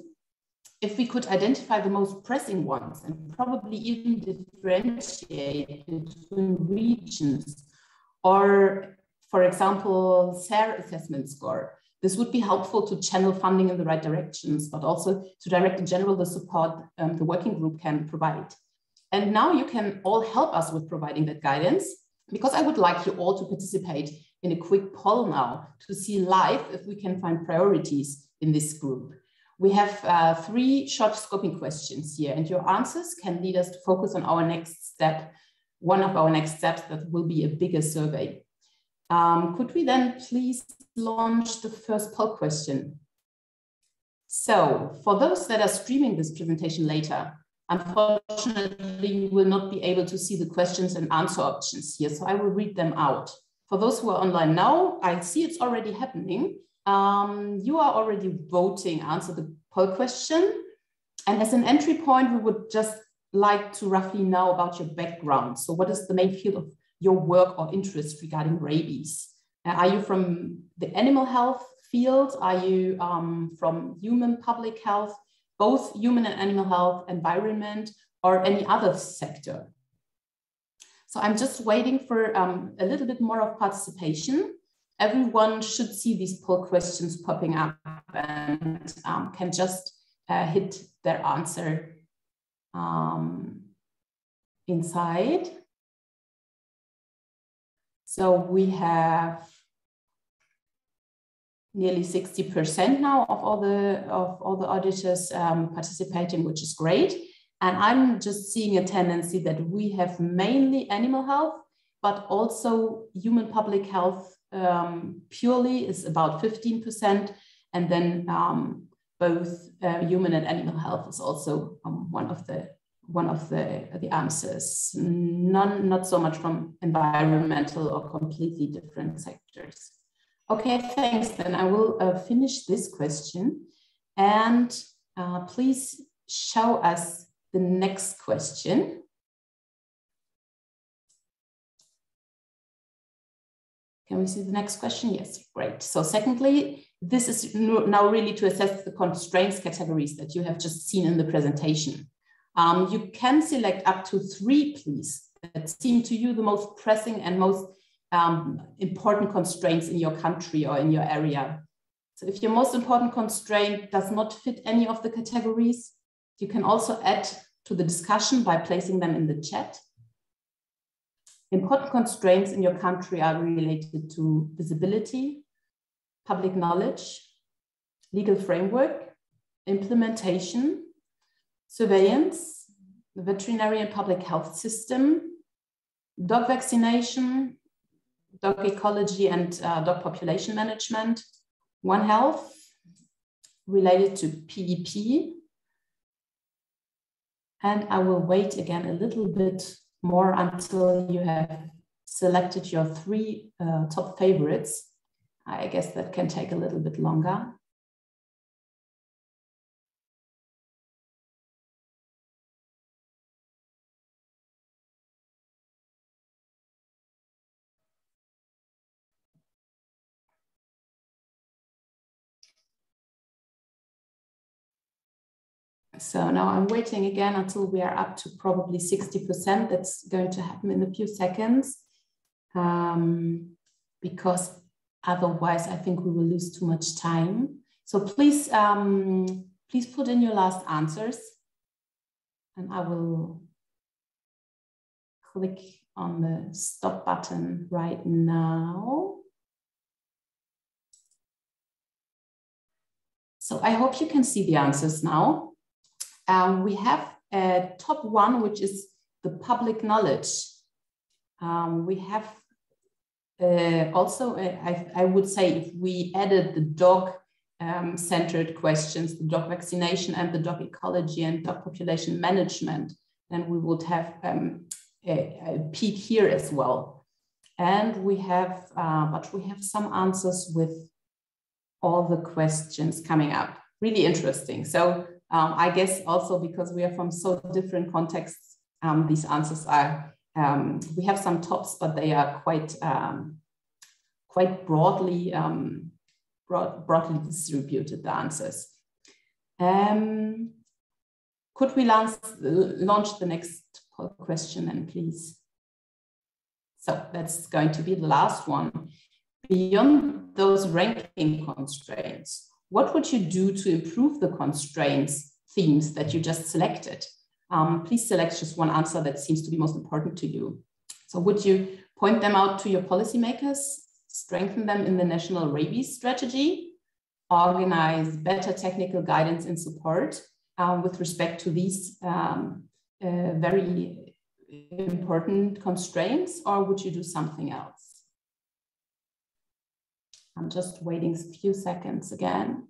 if we could identify the most pressing ones and probably even differentiate between regions, or for example, SARE assessment score, this would be helpful to channel funding in the right directions, but also to direct in general the support the working group can provide. And now you can all help us with providing that guidance, because I would like you all to participate in a quick poll now to see live if we can find priorities in this group. We have 3 short scoping questions here, and your answers can lead us to focus on our next step, one of our next steps that will be a bigger survey. Could we then please launch the first poll question? So for those that are streaming this presentation later, unfortunately, you will not be able to see the questions and answer options here, so I will read them out. For those who are online now, I see it's already happening. You are already voting, answer the poll question. And as an entry point, we would just like to roughly know about your background. So what is the main field of your work or interest regarding rabies? Are you from the animal health field? Are you from human public health? both human and animal health, environment, or any other sector. So I'm just waiting for a little bit more of participation. Everyone should see these poll questions popping up and can just hit their answer inside. So we have nearly 60% now of all the auditors participating, which is great. And I'm just seeing a tendency that we have mainly animal health, but also human public health purely is about 15%. And then both human and animal health is also one of the answers. Not so much from environmental or completely different sectors. Okay, thanks. Then I will finish this question, and please show us the next question. Can we see the next question? Yes, great. So secondly, this is now really to assess the constraints categories that you have just seen in the presentation. You can select up to 3, please, that seem to you the most pressing and most important constraints in your country or in your area. So if your most important constraint does not fit any of the categories, you can also add to the discussion by placing them in the chat. Important constraints in your country are related to visibility, public knowledge, legal framework, implementation, surveillance, the veterinary and public health system, dog vaccination, dog ecology and dog population management, One Health, related to PEP. And I will wait again a little bit more until you have selected your 3 top favorites. I guess that can take a little bit longer. So now I'm waiting again until we are up to probably 60%. That's going to happen in a few seconds, because otherwise I think we will lose too much time. So please, please put in your last answers, and I will click on the stop button right now. So I hope you can see the answers now. We have a top 1, which is the public knowledge. We have also, I would say, if we added the dog-centered questions, the dog vaccination and the dog ecology and dog population management, then we would have a peak here as well. And we have, but we have some answers with all the questions coming up. Really interesting. So I guess also because we are from so different contexts, these answers are, we have some tops, but they are quite broadly, broadly distributed, the answers. Could we launch the next question then, please? So that's going to be the last one. Beyond those ranking constraints, what would you do to improve the constraints themes that you just selected? Please select just one answer that seems to be most important to you. So would you point them out to your policymakers, strengthen them in the national rabies strategy, organize better technical guidance and support with respect to these very important constraints, or would you do something else? I'm just waiting a few seconds again.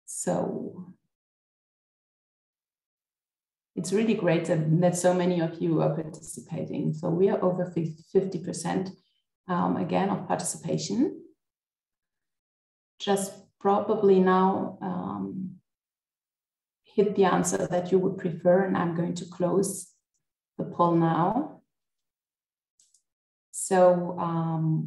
So it's really great that so many of you are participating. So we are over 50% again of participation. Just probably now hit the answer that you would prefer, and I'm going to close the poll now. So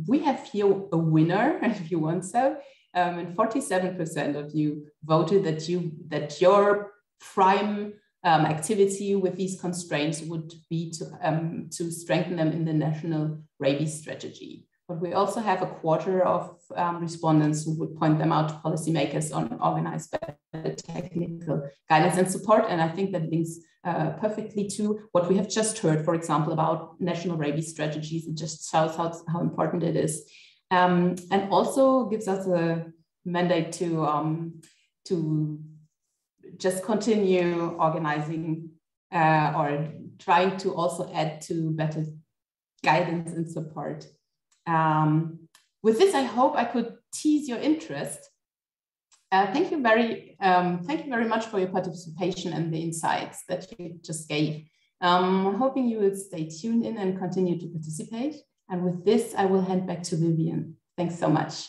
we have here a winner, if you want so, and 47% of you voted that your prime activity with these constraints would be to strengthen them in the national rabies strategy. But we also have a quarter of respondents who would point them out to policymakers on organized better technical guidance and support. And I think that links perfectly to what we have just heard, for example, about national rabies strategies. It just shows how important it is. And also gives us a mandate to just continue organizing or trying to also add to better guidance and support. With this, I hope I could tease your interest. Thank you very much for your participation and the insights that you just gave. Hoping you will stay tuned in and continue to participate. And with this, I will hand back to Vivian. Thanks so much.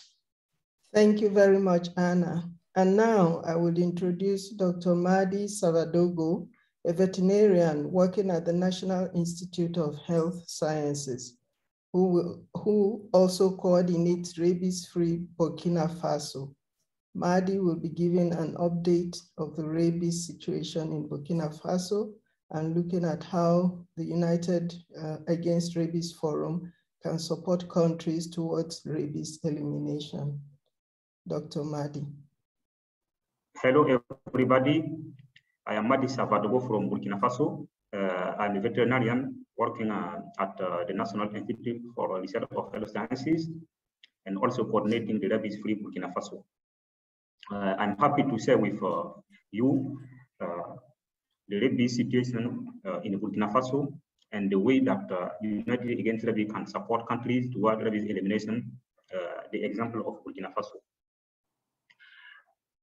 Thank you very much, Anna. And now I would introduce Dr. Madi Savadogo, a veterinarian working at the National Institute of Health Sciences, who also coordinates Rabies-Free Burkina Faso. Madi will be giving an update of the rabies situation in Burkina Faso and looking at how the United Against Rabies Forum can support countries towards rabies elimination. Dr. Madi. Hello, everybody. I am Madi Savadogo from Burkina Faso. I'm a veterinarian working at the National Institute for Research of Health Sciences and also coordinating the Rabies-Free Burkina Faso. I'm happy to share with you the rabies situation in Burkina Faso and the way that United Against Rabies can support countries toward rabies elimination, the example of Burkina Faso.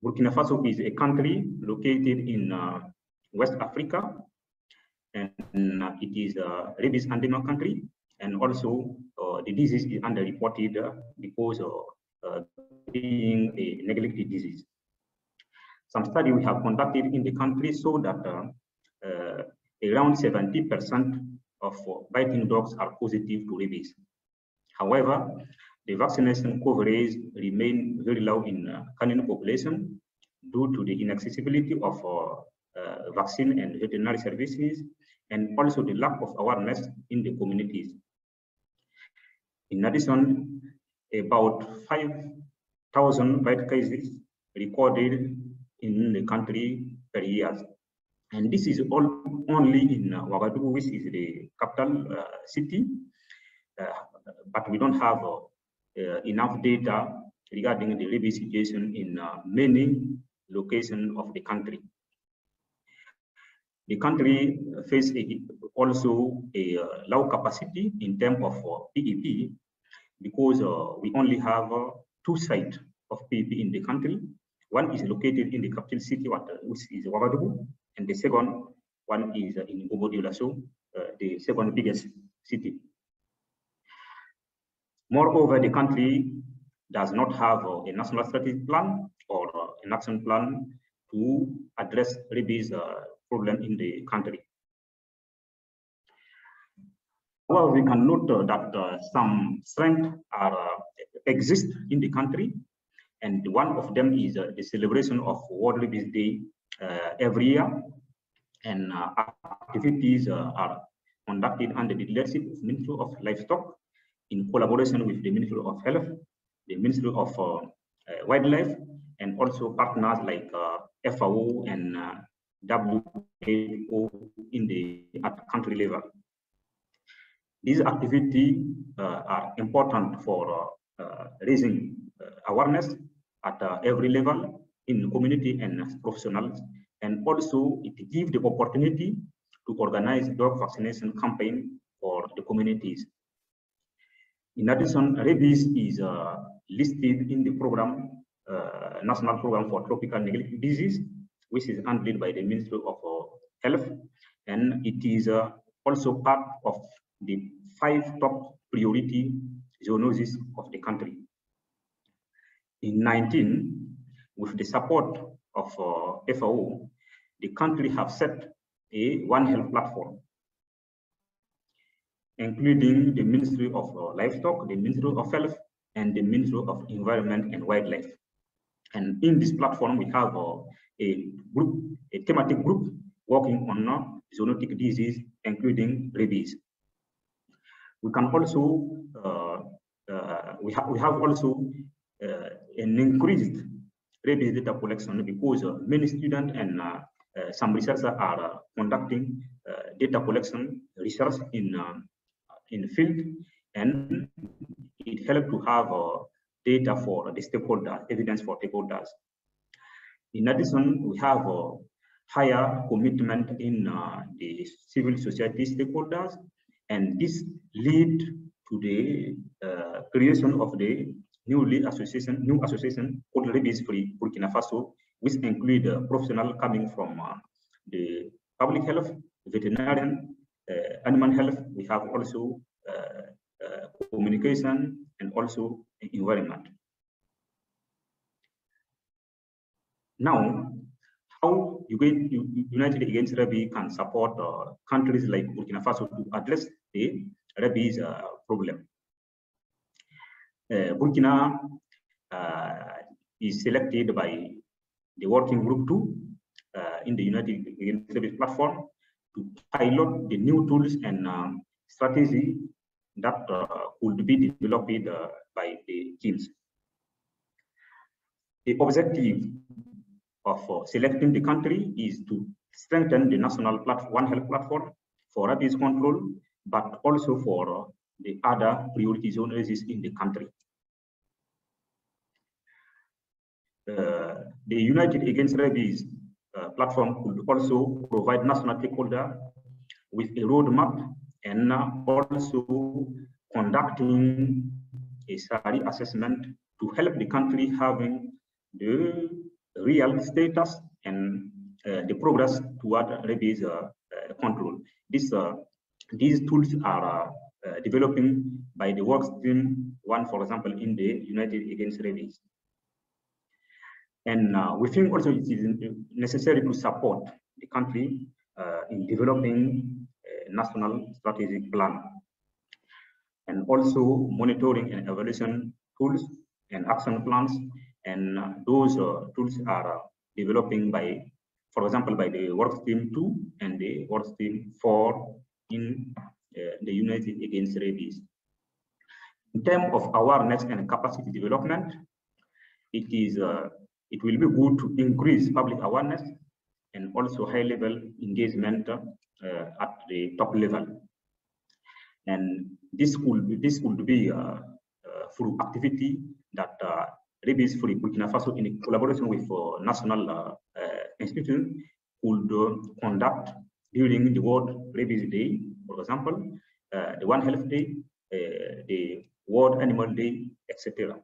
Burkina Faso is a country located in West Africa, and it is a rabies endemic country, and also the disease is underreported because of being a neglected disease. Some study we have conducted in the country show that around 70% of biting dogs are positive to rabies. However, the vaccination coverage remains very low in canine population due to the inaccessibility of vaccine and veterinary services, and also the lack of awareness in the communities. In addition, about 5,000 bite cases recorded in the country per year. And this is all only in Ouagadougou, which is the capital city, but we don't have enough data regarding the rabies situation in many locations of the country. The country faces also a low capacity in terms of PEP because we only have 2 sites of PEP in the country. One is located in the capital city, which is Ouagadougou, and the second one is in Bobo-Dioulasso, the second biggest city. Moreover, the country does not have a national strategic plan or an action plan to address rabies problem in the country. Well, we can note that some strengths exist in the country, and one of them is the celebration of World Rabies Day every year, and activities are conducted under the leadership of the Ministry of Livestock in collaboration with the Ministry of Health, the Ministry of Wildlife, and also partners like FAO and WHO at country level. These activities are important for raising awareness at every level in community and professionals, and also it gives the opportunity to organize dog vaccination campaign for the communities. In addition, rabies is listed in the program, National Program for Tropical Neglected Disease, which is handled by the Ministry of Health, and it is also part of the 5 top priority zoonoses of the country. In 2019, with the support of FAO, the country have set a One Health platform, including the Ministry of Livestock, the Ministry of Health, and the Ministry of Environment and Wildlife. And in this platform, we have a thematic group working on zoonotic disease, including rabies. We can also we have also an increased rabies data collection because many students and some researchers are conducting data collection research in the field, and it helps to have data for the stakeholders, evidence for stakeholders. In addition, we have higher commitment in the civil society stakeholders, and this lead to the creation of the new association called Rabies Free Burkina Faso, which include professionals coming from the public health, veterinarian, animal health. We have also communication and also environment. Now, how United Against Rabies can support countries like Burkina Faso to address the rabies problem? Burkina is selected by the Working Group 2 in the United Against Rabies platform to pilot the new tools and strategy that could be developed by the teams. The objective of selecting the country is to strengthen the national One Health platform for rabies control, but also for the other priority zones in the country. The United Against Rabies platform could also provide national stakeholders with a roadmap and also conducting a study assessment to help the country having the real status and the progress toward rabies control. These tools are developing by the work stream one, for example, in the United Against Rabies. And we think also it is necessary to support the country in developing a national strategic plan, and also monitoring and evaluation tools and action plans. And those tools are developing by, for example, by the work stream 2 and the work stream 4 in the United Against Rabies. In terms of awareness and capacity development, it will be good to increase public awareness and also high-level engagement at the top level. And this could be through activity that Rabies Free Burkina Faso, in collaboration with national institutions, could conduct during the World Rabies Day, for example, the One Health Day, the World Animal Day, etc.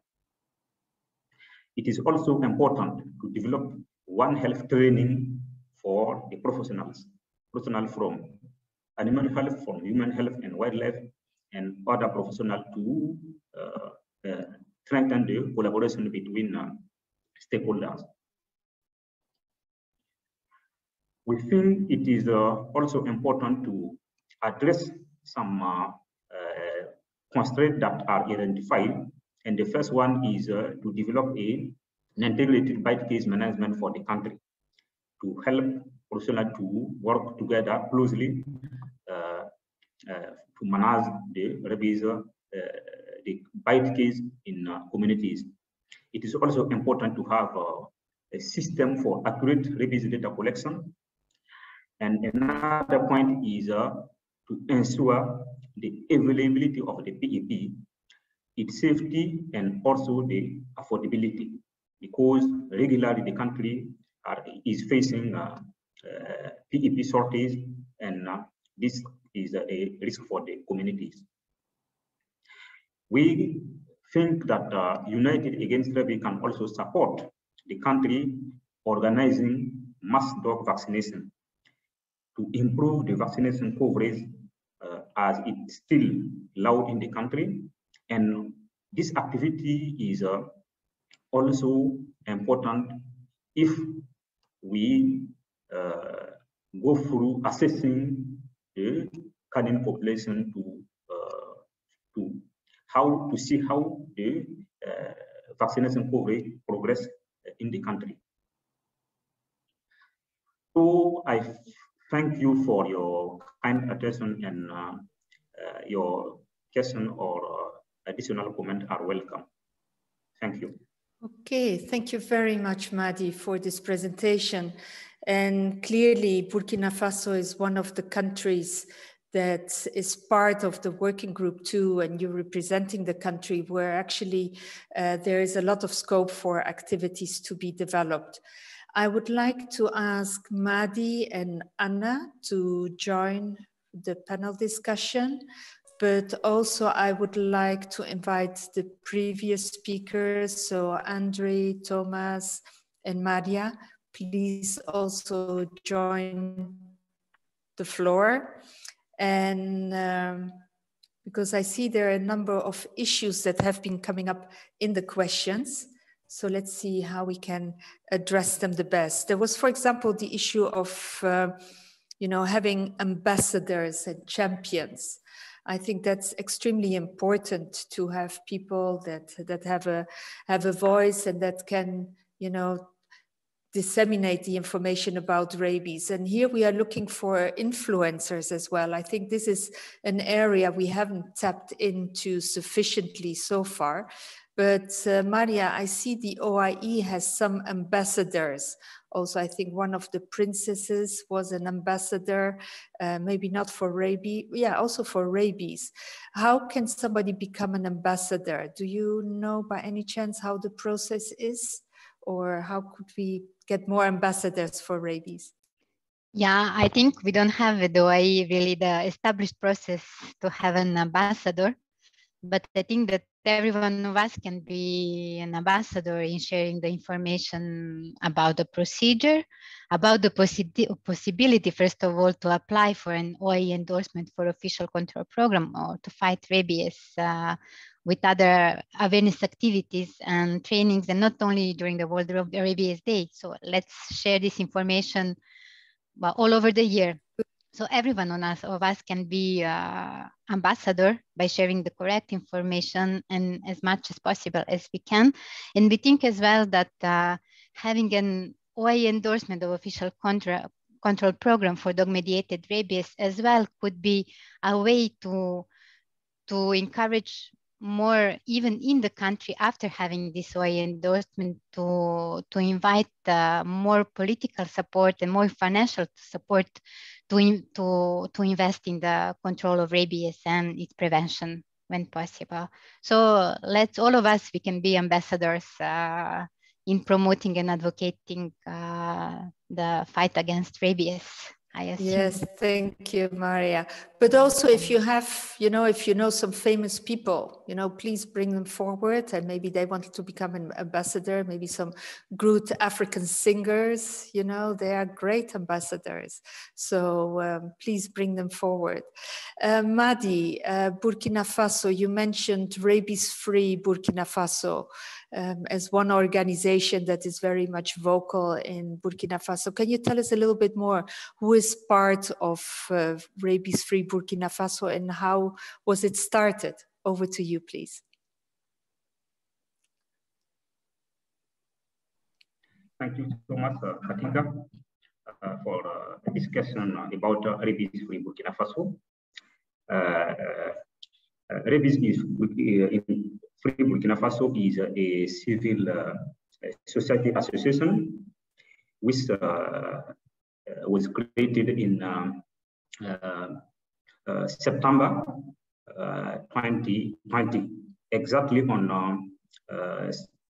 It is also important to develop One Health training for the professionals from animal health, from human health and wildlife, and other professionals to strengthen the collaboration between stakeholders. We think it is also important to address some constraints that are identified. And the first one is to develop an integrated bite case management for the country to help professionals to work together closely to manage the rabies, the bite case in communities. It is also important to have a system for accurate rabies data collection. And another point is to ensure the availability of the PEP, its safety, and also the affordability, because regularly the country is facing PEP shortage, and this is a risk for the communities. We think that United Against Rabies can also support the country organizing mass dog vaccination to improve the vaccination coverage as it's still low in the country. And this activity is also important if we go through assessing the canine population to see how the vaccination coverage progress in the country. So I thank you for your kind attention, and your question or additional comment are welcome. Thank you. Okay, thank you very much, Madi, for this presentation. And clearly, Burkina Faso is one of the countries that is part of the working group too, and you're representing the country where actually there is a lot of scope for activities to be developed. I would like to ask Madi and Anna to join the panel discussion, but also I would like to invite the previous speakers, so Andre, Thomas, and Marija, please also join the floor. And because I see there are a number of issues that have been coming up in the questions. So let's see how we can address them the best. There was, for example, the issue of having ambassadors and champions. I think that's extremely important to have people that have a voice and that can, disseminate the information about rabies. And here we are looking for influencers as well. I think this is an area we haven't tapped into sufficiently so far. But Marija, I see the OIE has some ambassadors. Also, I think one of the princesses was an ambassador, maybe not for rabies, also for rabies. How can somebody become an ambassador? Do you know by any chance how the process is? Or how could we get more ambassadors for rabies? Yeah, I think we don't have at the OIE really the established process to have an ambassador, but I think that every one of us can be an ambassador in sharing the information about the procedure, about the possibility, first of all, to apply for an OIE endorsement for official control program or to fight rabies with other awareness activities and trainings, and not only during the World Rabies Day. So let's share this information all over the year. So every one of us can be ambassador by sharing the correct information and as much as possible as we can. And we think as well that having an OIE endorsement of official control program for dog-mediated rabies as well could be a way to encourage more, even in the country after having this OIE endorsement, to invite more political support and more financial support to invest in the control of rabies and its prevention when possible. So let's all of us, we can be ambassadors in promoting and advocating the fight against rabies. Yes, thank you, Marija. But also, if you have, if you know some famous people, please bring them forward, and maybe they want to become an ambassador. Maybe some good African singers, they are great ambassadors. So please bring them forward. Madi, Burkina Faso, you mentioned rabies-free Burkina Faso as one organization that is very much vocal in Burkina Faso. Can you tell us a little bit more? Who is part of rabies-free Burkina Faso and how was it started? Over to you, please. Thank you so much, Katinka, for the discussion about rabies-free Burkina Faso. Rabies-free Burkina Faso is a civil society association which was created in September 2020, exactly on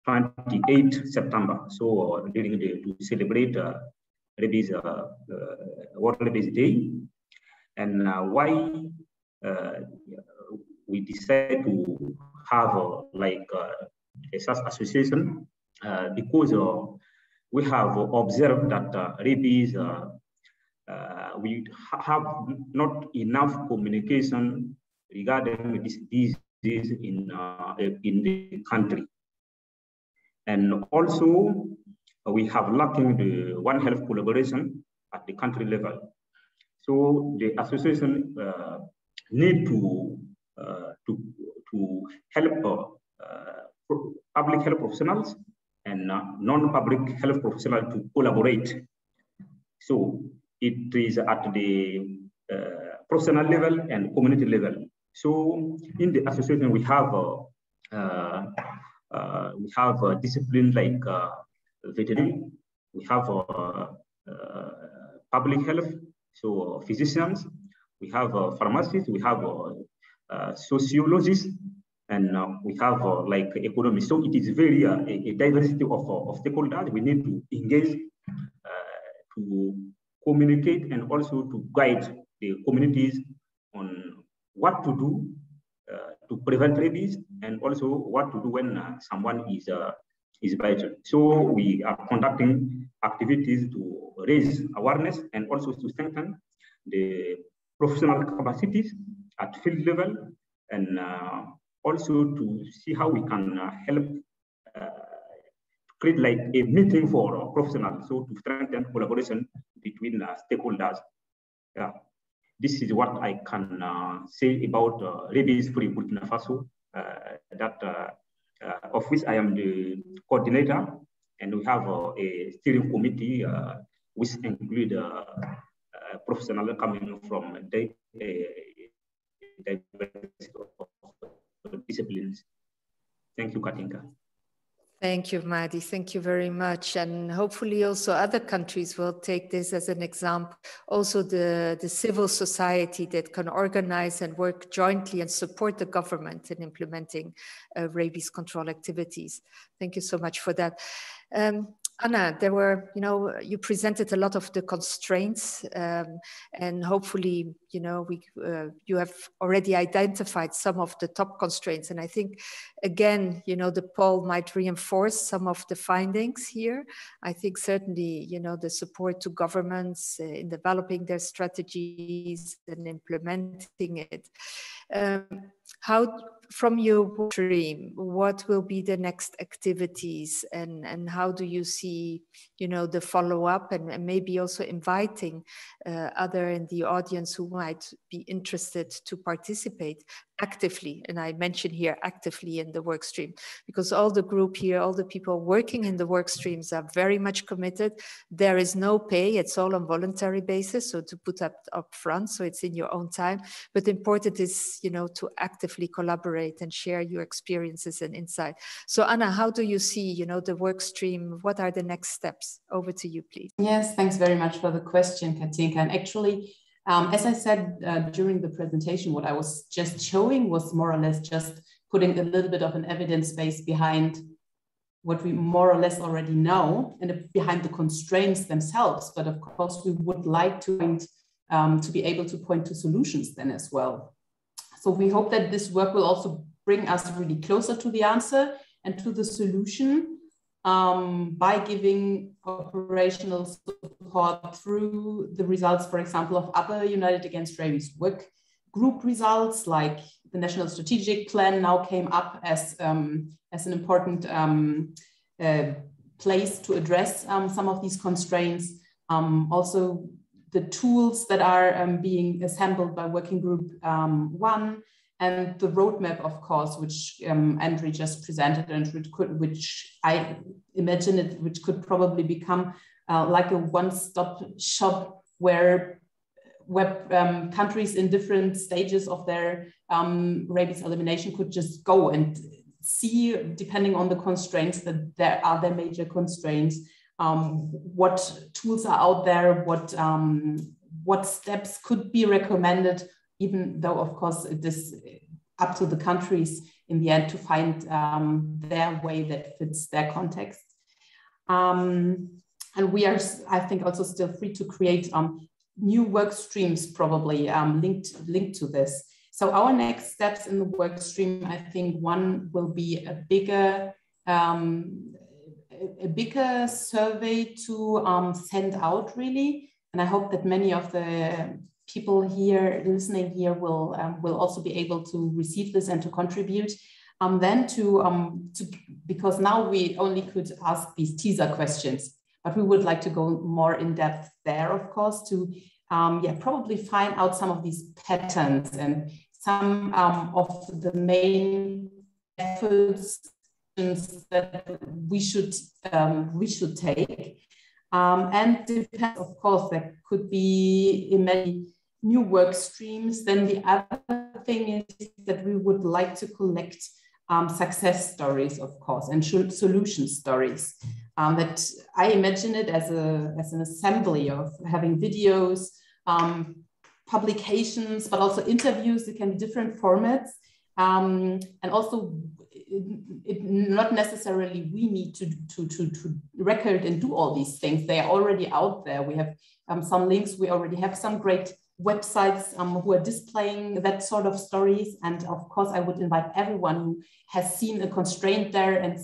28 September. So during to celebrate Rabies World Rabies Day, and why we decided to have a such association because we have observed that rabies, we have not enough communication regarding this disease in the country. And also, we have lacking the One Health collaboration at the country level. So the association need to help public health professionals and non-public health professionals to collaborate. So it is at the professional level and community level. So in the association, we have disciplines like veterinary, we have public health, so physicians, we have pharmacists, we have sociologists, and we have like economists. So it is very a diversity of stakeholders. We need to engage, to communicate, and also to guide the communities on what to do to prevent rabies, and also what to do when someone is bitten. So we are conducting activities to raise awareness and also to strengthen the professional capacities at field level, and also to see how we can help create like a meeting for professionals, so to strengthen collaboration between stakeholders. Yeah, this is what I can say about rabies-free Burkina Faso, of which I am the coordinator, and we have a steering committee which include professionals coming from diversity of disciplines. Thank you, Katinka. Thank you, Madi. Thank you very much. And hopefully also other countries will take this as an example. Also the civil society that can organize and work jointly and support the government in implementing rabies control activities. Thank you so much for that. Anna, there were, you presented a lot of the constraints, and hopefully, you have already identified some of the top constraints. And I think, again, the poll might reinforce some of the findings here. I think certainly, the support to governments in developing their strategies and implementing it. From your stream, what will be the next activities, and how do you see, the follow-up, and maybe also inviting other in the audience who might be interested to participate actively, and I mention here actively in the work stream, because all the group here, all the people working in the work streams are very much committed. There is no pay, it's all on voluntary basis, so to put up front, so it's in your own time. But important is, to actively collaborate and share your experiences and insight. So Anna, how do you see, the work stream? What are the next steps? Over to you, please. Yes, thanks very much for the question, Katinka. And actually, as I said during the presentation, what I was just showing was more or less just putting a little bit of an evidence base behind what we more or less already know and behind the constraints themselves. But of course, we would like to be able to point to solutions then as well. So we hope that this work will also bring us really closer to the answer and to the solution by giving operational support through the results, for example, of other United Against Rabies work group results, like the National Strategic Plan now came up as an important place to address some of these constraints. Also, the tools that are being assembled by Working Group 1, and the roadmap, of course, which Andre just presented, and which I imagine which could probably become like a one-stop shop where countries in different stages of their rabies elimination could just go and see, depending on the constraints, that there are their major constraints, what tools are out there, what steps could be recommended, even though, of course, it is up to the countries in the end to find their way that fits their context. And we are, I think, also still free to create new work streams, probably linked to this. So our next steps in the work stream, I think one will be a bigger survey to send out, really. And I hope that many of the people here listening here will also be able to receive this and to contribute. Then because now we only could ask these teaser questions, But we would like to go more in depth there, of course, to probably find out some of these patterns and some of the main efforts that we should take. And depends, of course, there could be many new work streams. Then the other thing is that we would like to collect success stories, of course, and solution stories. That I imagine it as an assembly of having videos, publications, but also interviews. It can be different formats, and also not necessarily we need to record and do all these things. They are already out there. We have some links. We already have some great websites who are displaying that sort of stories. And of course, I would invite everyone who has seen a constraint there and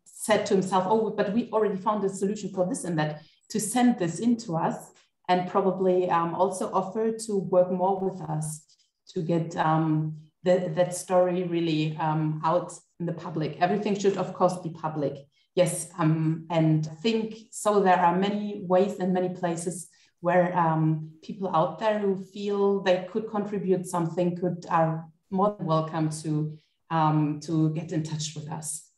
said to himself, oh, but we already found a solution for this and that, to send this in to us, and probably also offer to work more with us to get that story really out in the public. Everything should, of course, be public. Yes, and I think so there are many ways and many places where people out there who feel they could contribute something are more than welcome to get in touch with us.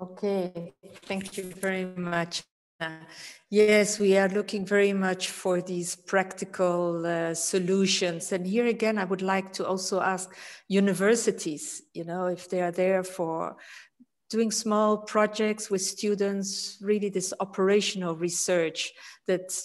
Okay, thank you very much. Yes, we are looking very much for these practical solutions. And here again, I would like to also ask universities, if they are there for doing small projects with students, really this operational research that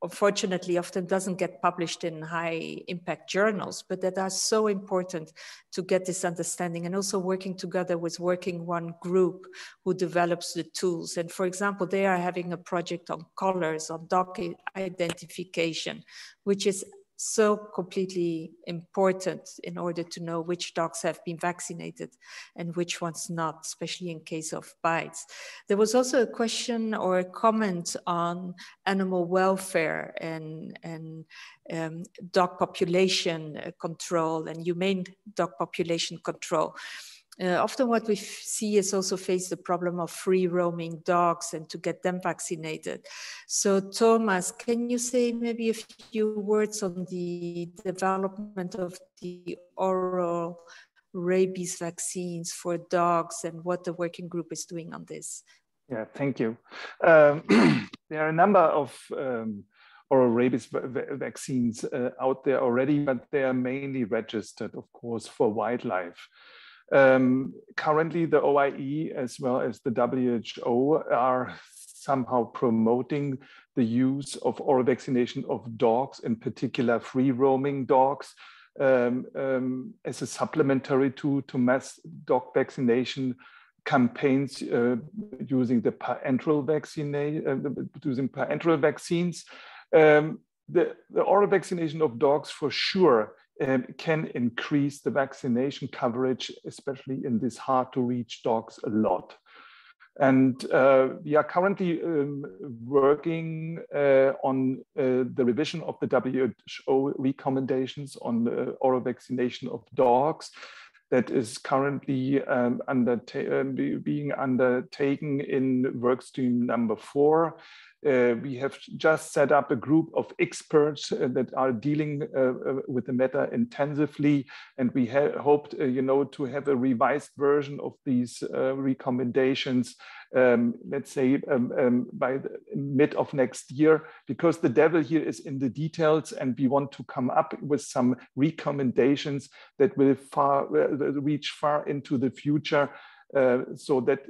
unfortunately often doesn't get published in high impact journals, but that are so important to get this understanding, and also working together with Working One Group who develops the tools. And for example, they are having a project on colors, on dog identification, which is so completely important in order to know which dogs have been vaccinated and which ones not, especially in case of bites. There was also a question or a comment on animal welfare and dog population control and humane dog population control. Often what we see is also face the problem of free roaming dogs and to get them vaccinated. So Thomas, can you say maybe a few words on the development of the oral rabies vaccines for dogs and what the working group is doing on this? Yeah, thank you. There are a number of oral rabies vaccines out there already, but they are mainly registered, of course, for wildlife. Currently, the OIE as well as the WHO are somehow promoting the use of oral vaccination of dogs, in particular free-roaming dogs, as a supplementary to mass dog vaccination campaigns using the parenteral vaccines. The oral vaccination of dogs for sure can increase the vaccination coverage, especially in these hard-to-reach dogs, a lot. And we are currently working on the revision of the WHO recommendations on the oral vaccination of dogs that is currently being undertaken in workstream number 4. We have just set up a group of experts that are dealing with the matter intensively, and we hoped, to have a revised version of these recommendations, let's say by the mid of next year, because the devil here is in the details, and we want to come up with some recommendations that will reach far into the future. So that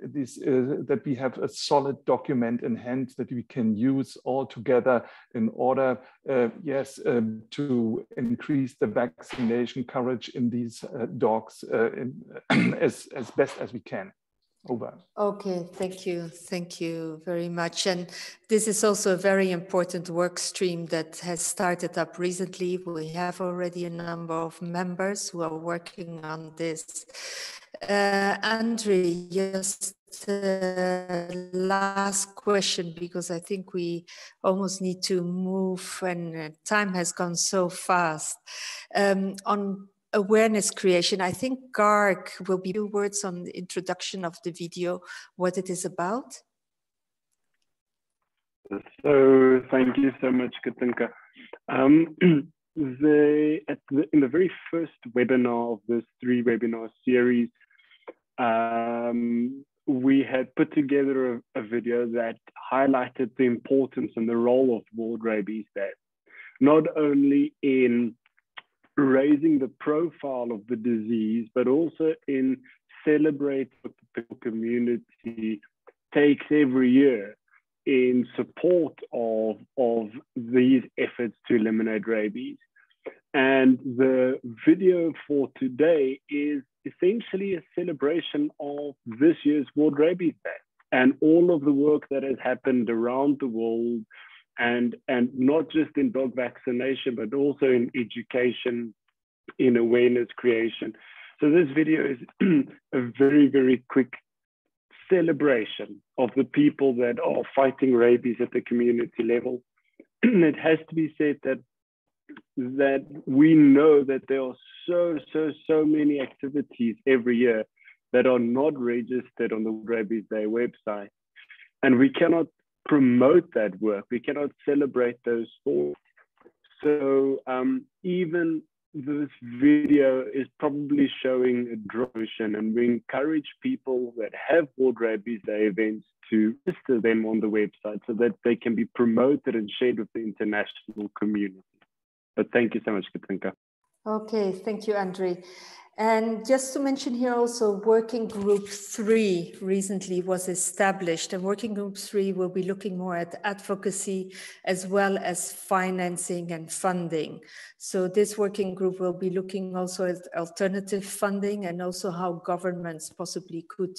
that we have a solid document in hand that we can use all together in order, to increase the vaccination coverage in these dogs as best as we can. Over. Okay, thank you very much. And this is also a very important work stream that has started up recently. We have already a number of members who are working on this. Andre, just last question, because I think we almost need to move and time has gone so fast. On awareness creation, I think GARC will be a few words on the introduction of the video, what it is about. So thank you so much, Katinka. In the very first webinar of this 3-webinar series, we had put together a video that highlighted the importance and the role of World Rabies Day, not only in raising the profile of the disease, but also in celebrating what the community takes every year in support of these efforts to eliminate rabies. And the video for today is essentially a celebration of this year's World Rabies Day and all of the work that has happened around the world, and not just in dog vaccination, but also in education, in awareness creation. So this video is a very, very quick celebration of the people that are fighting rabies at the community level. It has to be said that we know that there are so many activities every year that are not registered on the Rabies Day website. And we cannot promote that work. We cannot celebrate those stories. So even this video is probably showing a drawing, and we encourage people that have World Rabies Day events to register them on the website so that they can be promoted and shared with the international community. But thank you so much, Katinka. Okay, thank you, Andre. And just to mention here also, Working Group 3 recently was established, and Working Group 3 will be looking more at advocacy as well as financing and funding. So this working group will be looking also at alternative funding and also how governments possibly could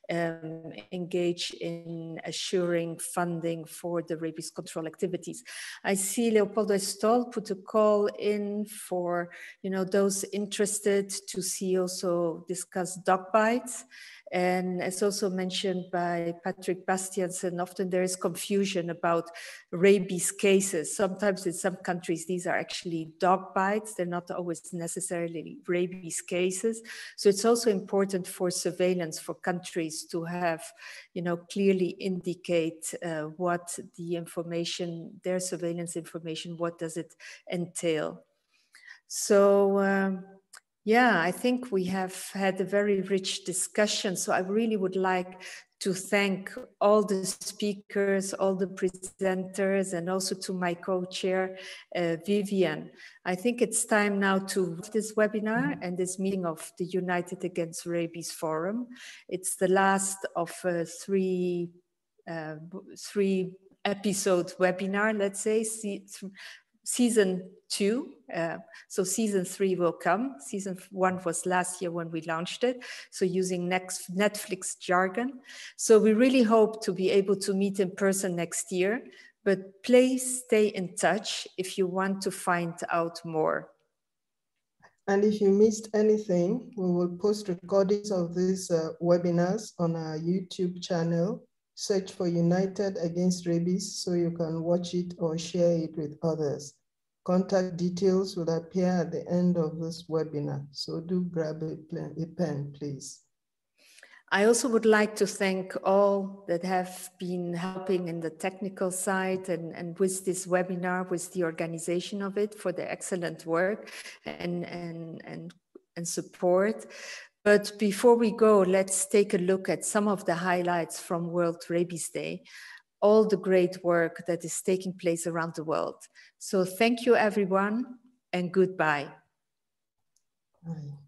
engage in assuring funding for the rabies control activities. I see Leopoldo Estol put a call in for those interested to see also discuss dog bites. And as also mentioned by Patrick Bastiansen, often there is confusion about rabies cases. Sometimes in some countries, these are actually dog bites. They're not always necessarily rabies cases. So it's also important for surveillance for countries to have, clearly indicate what the information, their surveillance information, what does it entail? So, yeah, I think we have had a very rich discussion. So I really would like to thank all the speakers, all the presenters, and also to my co-chair, Vivian. I think it's time now to this webinar and this meeting of the United Against Rabies Forum. It's the last of three episode webinar, let's say, Season 2, so Season 3 will come. Season 1 was last year when we launched it, so using Netflix jargon. So we really hope to be able to meet in person next year, but please stay in touch if you want to find out more. And if you missed anything, we will post recordings of these webinars on our YouTube channel. Search for United Against Rabies so you can watch it or share it with others. Contact details will appear at the end of this webinar, so do grab a pen, please. I also would like to thank all that have been helping in the technical side and with this webinar, with the organization of it, for the excellent work and support. But before we go, let's take a look at some of the highlights from World Rabies Day, all the great work that is taking place around the world. So thank you, everyone, and goodbye. Bye.